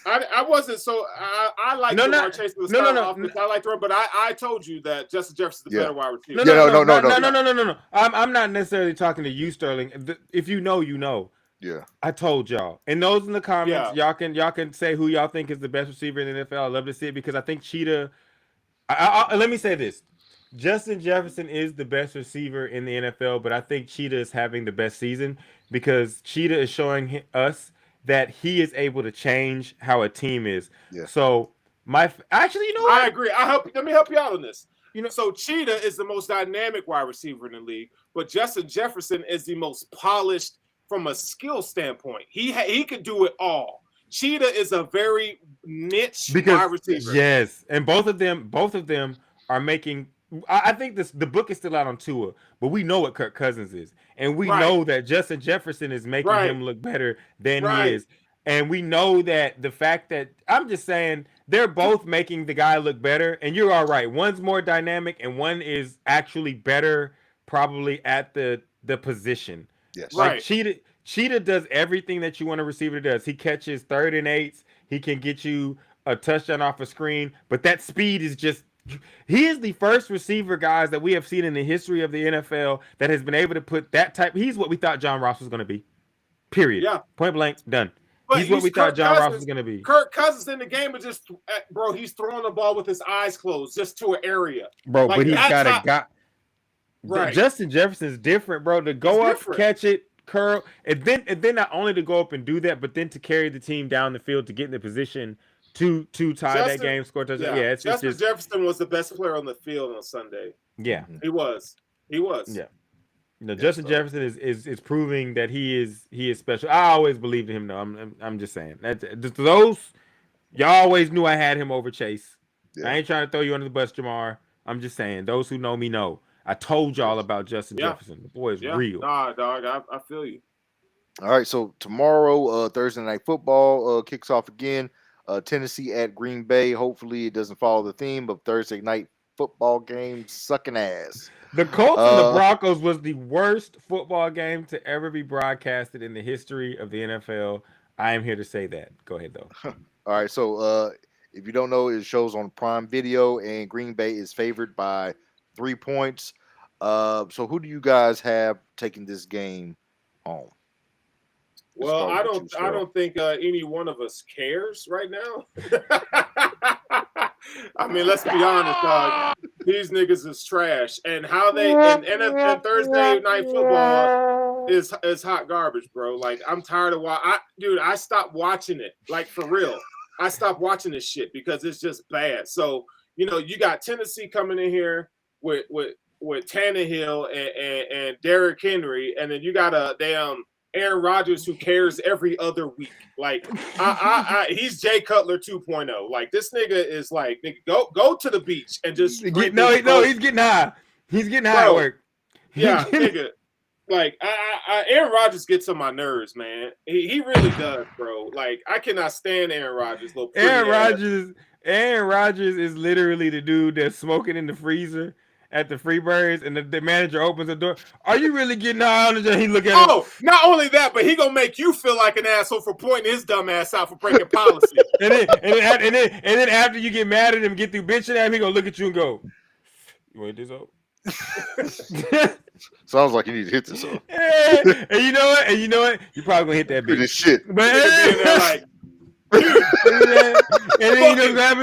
C: I wasn't so. I like Jamar Chase was offense. I like the run, but I told you that Justin Jefferson's the better wide receiver.
D: No. I'm not necessarily talking to you, Sterling. If you know, you know.
B: Yeah.
D: I told y'all. And those in the comments, y'all can say who y'all think is the best receiver in the NFL. I love to see it because I think Cheetah. Let me say this. Justin Jefferson is the best receiver in the NFL, but I think Cheetah is having the best season because Cheetah is showing us that he is able to change how a team is.
B: Yeah.
D: So actually, you know what?
C: I agree. Let me help you out on this. So Cheetah is the most dynamic wide receiver in the league, but Justin Jefferson is the most polished from a skill standpoint. He could do it all. Cheetah is a very niche wide receiver.
D: Yes, and both of them are making. I think the book is still out on Tua, but we know what Kirk Cousins is, and we know that Justin Jefferson is making him look better than he is, and we know that the fact that I'm just saying they're both making the guy look better, and you're all right. One's more dynamic, and one is actually better, probably at the position.
B: Yes,
D: like Cheetah does everything that you want a receiver does. He catches 3rd and 8s. He can get you a touchdown off a screen, but that speed is just. He is the first receiver, guys, that we have seen in the history of the NFL that has been able to put that type. He's what we thought John Ross was going to be. Period.
C: Yeah.
D: Point blank, done.
C: But
D: he's what we thought John Ross was going to be.
C: Kirk Cousins in the game is just, bro, he's throwing the ball with his eyes closed just to an area.
D: Bro, but he's got a guy. Right. Justin Jefferson is different, bro. To go up, catch it, curl, and then not only to go up and do that, but then to carry the team down the field to get in the position to tie that game, score touchdown. Yeah,
C: Justin Jefferson was the best player on the field on Sunday.
D: Yeah,
C: he was.
D: Yeah, Justin Jefferson is proving that he is special. I always believed in him, though. I'm just saying that those y'all always knew I had him over Chase. Yeah. I ain't trying to throw you under the bus, Jamar. I'm just saying those who know me know. I told y'all about Justin Jefferson. The boy is real.
C: Nah, dog, I feel you.
B: All right, so tomorrow, Thursday Night Football kicks off again. Tennessee at Green Bay. Hopefully it doesn't follow the theme of Thursday night football game sucking ass.
D: The Colts and the Broncos was the worst football game to ever be broadcasted in the history of the NFL. I am here to say that. Go ahead, though.
B: All right, so if you don't know, it shows on Prime Video, and Green Bay is favored by 3 points. So who do you guys have taking this game home?
C: Well, I don't think any one of us cares right now. I mean, let's be honest, dog. These niggas is trash, and how they and Thursday night football is hot garbage, bro. Like, I'm tired of I stopped watching it. Like, for real, I stopped watching this shit because it's just bad. So you got Tennessee coming in here with Tannehill and Derrick Henry, and then you got a damn Aaron Rodgers who cares every other week. Like he's Jay Cutler 2.0. Like, this nigga is like, nigga, go to the beach and just
D: he's getting high. He's getting high at work.
C: Yeah, nigga. Like Aaron Rodgers gets on my nerves, man. He really does, bro. Like, I cannot stand Aaron Rodgers.
D: Aaron Rodgers is literally the dude that's smoking in the freezer at the Freebirds, and the manager opens the door. Are you really getting high on it? He look at him.
C: Oh, not only that, but he gonna make you feel like an asshole for pointing his dumb ass out for breaking policy.
D: and then after you get mad at him, get through bitching at him, he gonna look at you and go, "You want this up?"
B: Sounds like you need to hit this up.
D: Yeah. And you know what? You probably gonna hit that bitch.
B: This shit.
C: But being there like, and then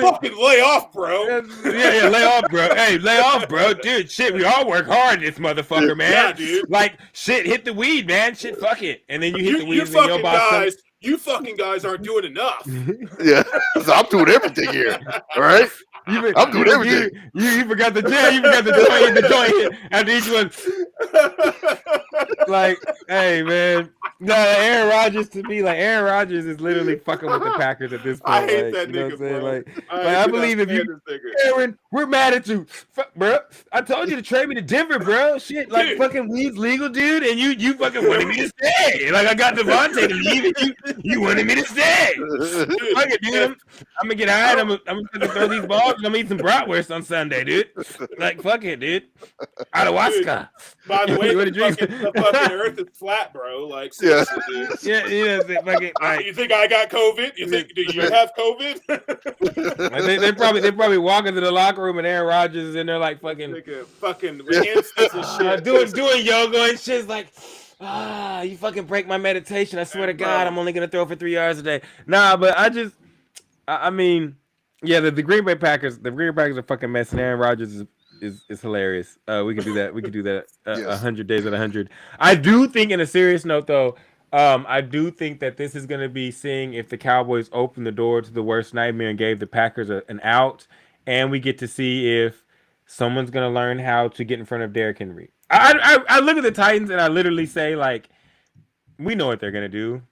C: fucking lay off, bro.
D: Yeah, lay off, bro. Hey, lay off, bro. Dude, shit, we all work hard in this motherfucker, man.
C: Yeah, dude.
D: Like, shit, hit the weed, man. Shit, fuck it. And then you hit the weed, and then your boss
C: you fucking guys aren't doing enough.
B: Yeah, I'm doing everything here. All right, I'm doing everything.
D: You forgot the joint. You forgot the joint after each one. Like, hey man, no, Aaron Rodgers to me, like Aaron Rodgers is literally fucking with the Packers at this point.
C: I hate
D: like,
C: that
D: you know
C: nigga,
D: what I'm saying?
C: bro.
D: Like I believe if you, Aaron, we're mad at you, bro. I told you to trade me to Denver, bro. Shit, like
C: Dude.
D: fucking weed's legal, dude, and you fucking wanted me to stay. Like I got Devontae to leave, and you wanted me to stay. Fuck it, dude. I'm gonna get high. I'm gonna throw these balls, and I'm gonna eat some bratwurst on Sunday, dude. Like fuck it, dude. Ayahuasca.
C: By the way,
D: You wanna
C: the
D: drink
C: fucking Earth is flat, bro. Like,
B: Yeah.
C: seriously, dude.
D: Yeah, fucking, like,
C: You think I got COVID? You think do you have COVID?
D: like they probably walk into the locker room and Aaron Rodgers is in there like fucking
C: instance and shit.
D: doing yoga and shit's like, you fucking break my meditation. I swear to God, I'm only gonna throw for 3 yards a day. Nah, but I mean, yeah, the Green Bay Packers are fucking messing. Aaron Rodgers is hilarious. We can do that. We can do that 100 days at 100. I do think, in a serious note, though, I do think that this is going to be seeing if the Cowboys open the door to the worst nightmare and gave the Packers an out, and we get to see if someone's going to learn how to get in front of Derrick Henry. I look at the Titans and I literally say, like, we know what they're going to do.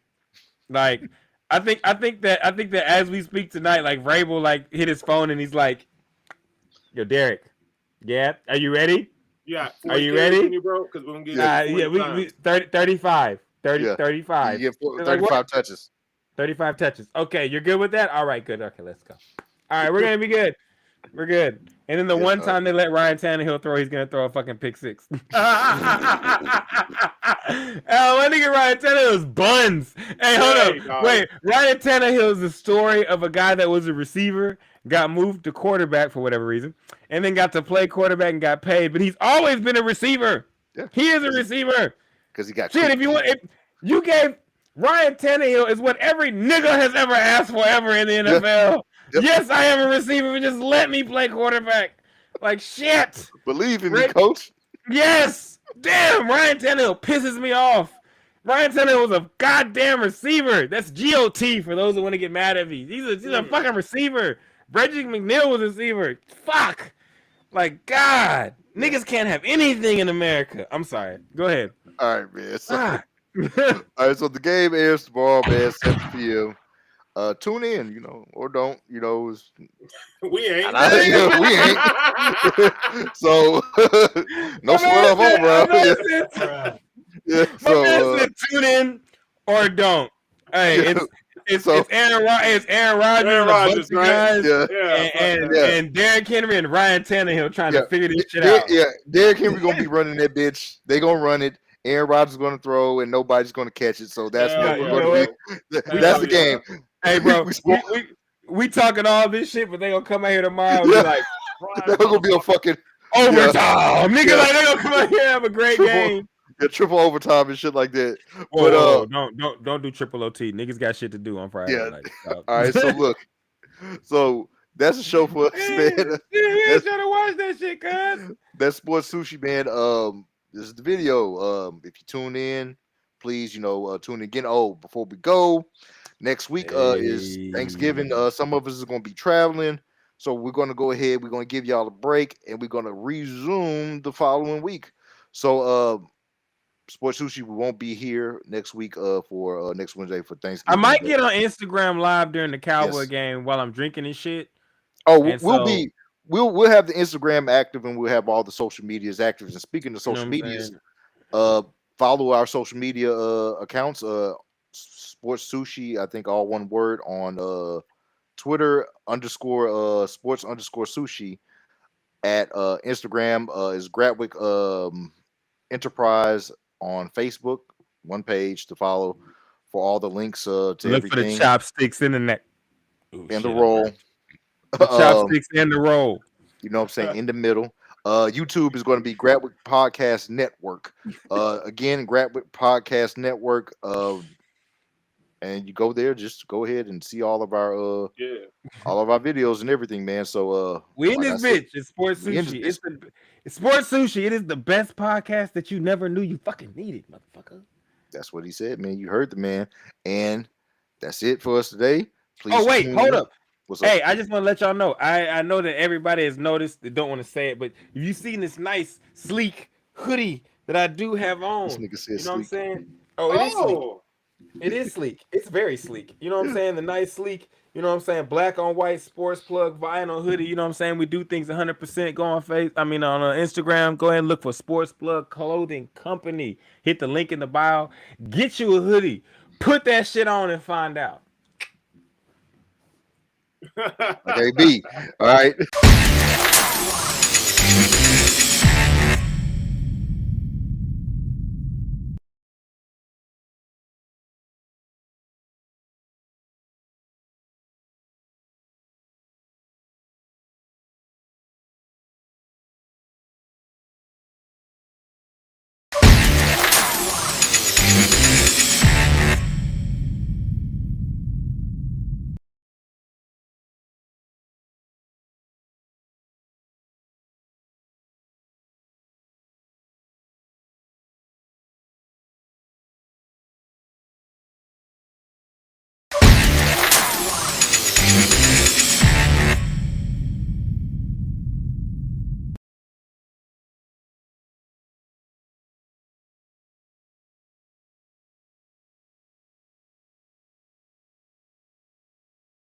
D: Like, I think that as we speak tonight, like Vrabel like hit his phone and he's like, "Yo, Derrick, yeah, are you ready?
C: Yeah,
D: are you ready,
C: bro? Because we're gonna get
D: we 35. 35.
B: You get 35 touches.
D: 35 touches. Okay, you're good with that? All right, good. Okay, let's go. All right, we're gonna be good. We're good. And then the one time they let Ryan Tannehill throw, he's gonna throw a fucking pick six. My nigga Ryan Tannehill is buns. Hey, hold up.
C: Dog.
D: Wait, Ryan Tannehill is the story of a guy that was a receiver, got moved to quarterback for whatever reason, and then got to play quarterback and got paid. But he's always been a receiver.
B: Yeah.
D: He is a receiver.
B: Because he got
D: shit. If you gave Ryan Tannehill is what every nigga has ever asked for ever in the NFL. Yep. Yes, I am a receiver, but just let me play quarterback. Like shit.
B: Believe in me, coach.
D: Yes. Damn, Ryan Tannehill pisses me off. Ryan Tannehill was a goddamn receiver. That's GOT for those who want to get mad at me. He's a fucking receiver. Reggie McNeil was a receiver. Fuck. Like, God. Niggas can't have anything in America. I'm sorry. Go ahead.
B: All right, man. All right, so the game airs tomorrow, man, 7 p.m. Tune in, or don't,
C: we ain't.
B: We ain't. So, no sweat up on, bro. Yeah,
D: my man said tune in or don't. Hey, it's Aaron Rodgers,
C: right?
D: Guys, and Derrick Henry and Ryan Tannehill trying to figure this shit out.
B: Yeah, Derrick Henry gonna be running that bitch. They gonna run it. Aaron Rodgers is gonna throw, and nobody's gonna catch it. So that's what we're gonna be. That's the game.
D: Hey, bro, we talking all this shit, but they gonna come out here tomorrow and be like,
B: they're gonna be a fucking
D: overtime, nigga. Like they gonna come out here and have a great game.
B: Yeah, triple overtime and shit like that.
D: But don't do triple OT. Niggas got shit to do on Friday.
B: Yeah. All right, so look, so that's a show for us, man.
D: Yeah, trying to watch that shit, cuz.
B: That's Sports Sushi, man. This is the video. If you tune in, please, tune in again. Oh, before we go, next week is Thanksgiving. Some of us is gonna be traveling, so we're gonna go ahead. We're gonna give y'all a break, and we're gonna resume the following week. So, Sports Sushi won't be here next week for next Wednesday for Thanksgiving.
D: I might get on Instagram live during the Cowboy game while I'm drinking and shit.
B: Oh, we'll have the Instagram active and we'll have all the social medias active. And speaking of social medias, follow our social media accounts. Sports Sushi, I think all one word on Twitter _ sports _ sushi. At Instagram is Gratwick Enterprise. On Facebook, one page to follow for all the links to
D: look
B: everything.
D: For the chopsticks in the neck.
B: And the roll.
D: The chopsticks and the roll.
B: You know what I'm saying? In the middle. YouTube is going to be Gratwick Podcast Network. Again, Gratwick Podcast Network. And you go there, just go ahead and see all of our videos and everything, man. So
D: we in this bitch. It's Sports Sushi. It's Sports Sushi. It is the best podcast that you never knew you fucking needed, motherfucker.
B: That's what he said, man. You heard the man. And that's it for us today. Please.
D: Oh, wait, hold up.
B: What's up?
D: Hey, I just want to let y'all know. I know that everybody has noticed. They don't want to say it, but if you've seen this nice, sleek hoodie that I do have on.
B: This nigga said
D: You know what I'm
B: sleek.
D: saying? Oh, it is sleek. It is sleek. It's very sleek. You know what I'm saying? The nice sleek, you know what I'm saying? Black on white sports plug vinyl hoodie. You know what I'm saying? We do things 100%. Go on on Instagram. Go ahead and look for Sports Plug Clothing Company. Hit the link in the bio. Get you a hoodie. Put that shit on and find out.
B: Okay, B. All right.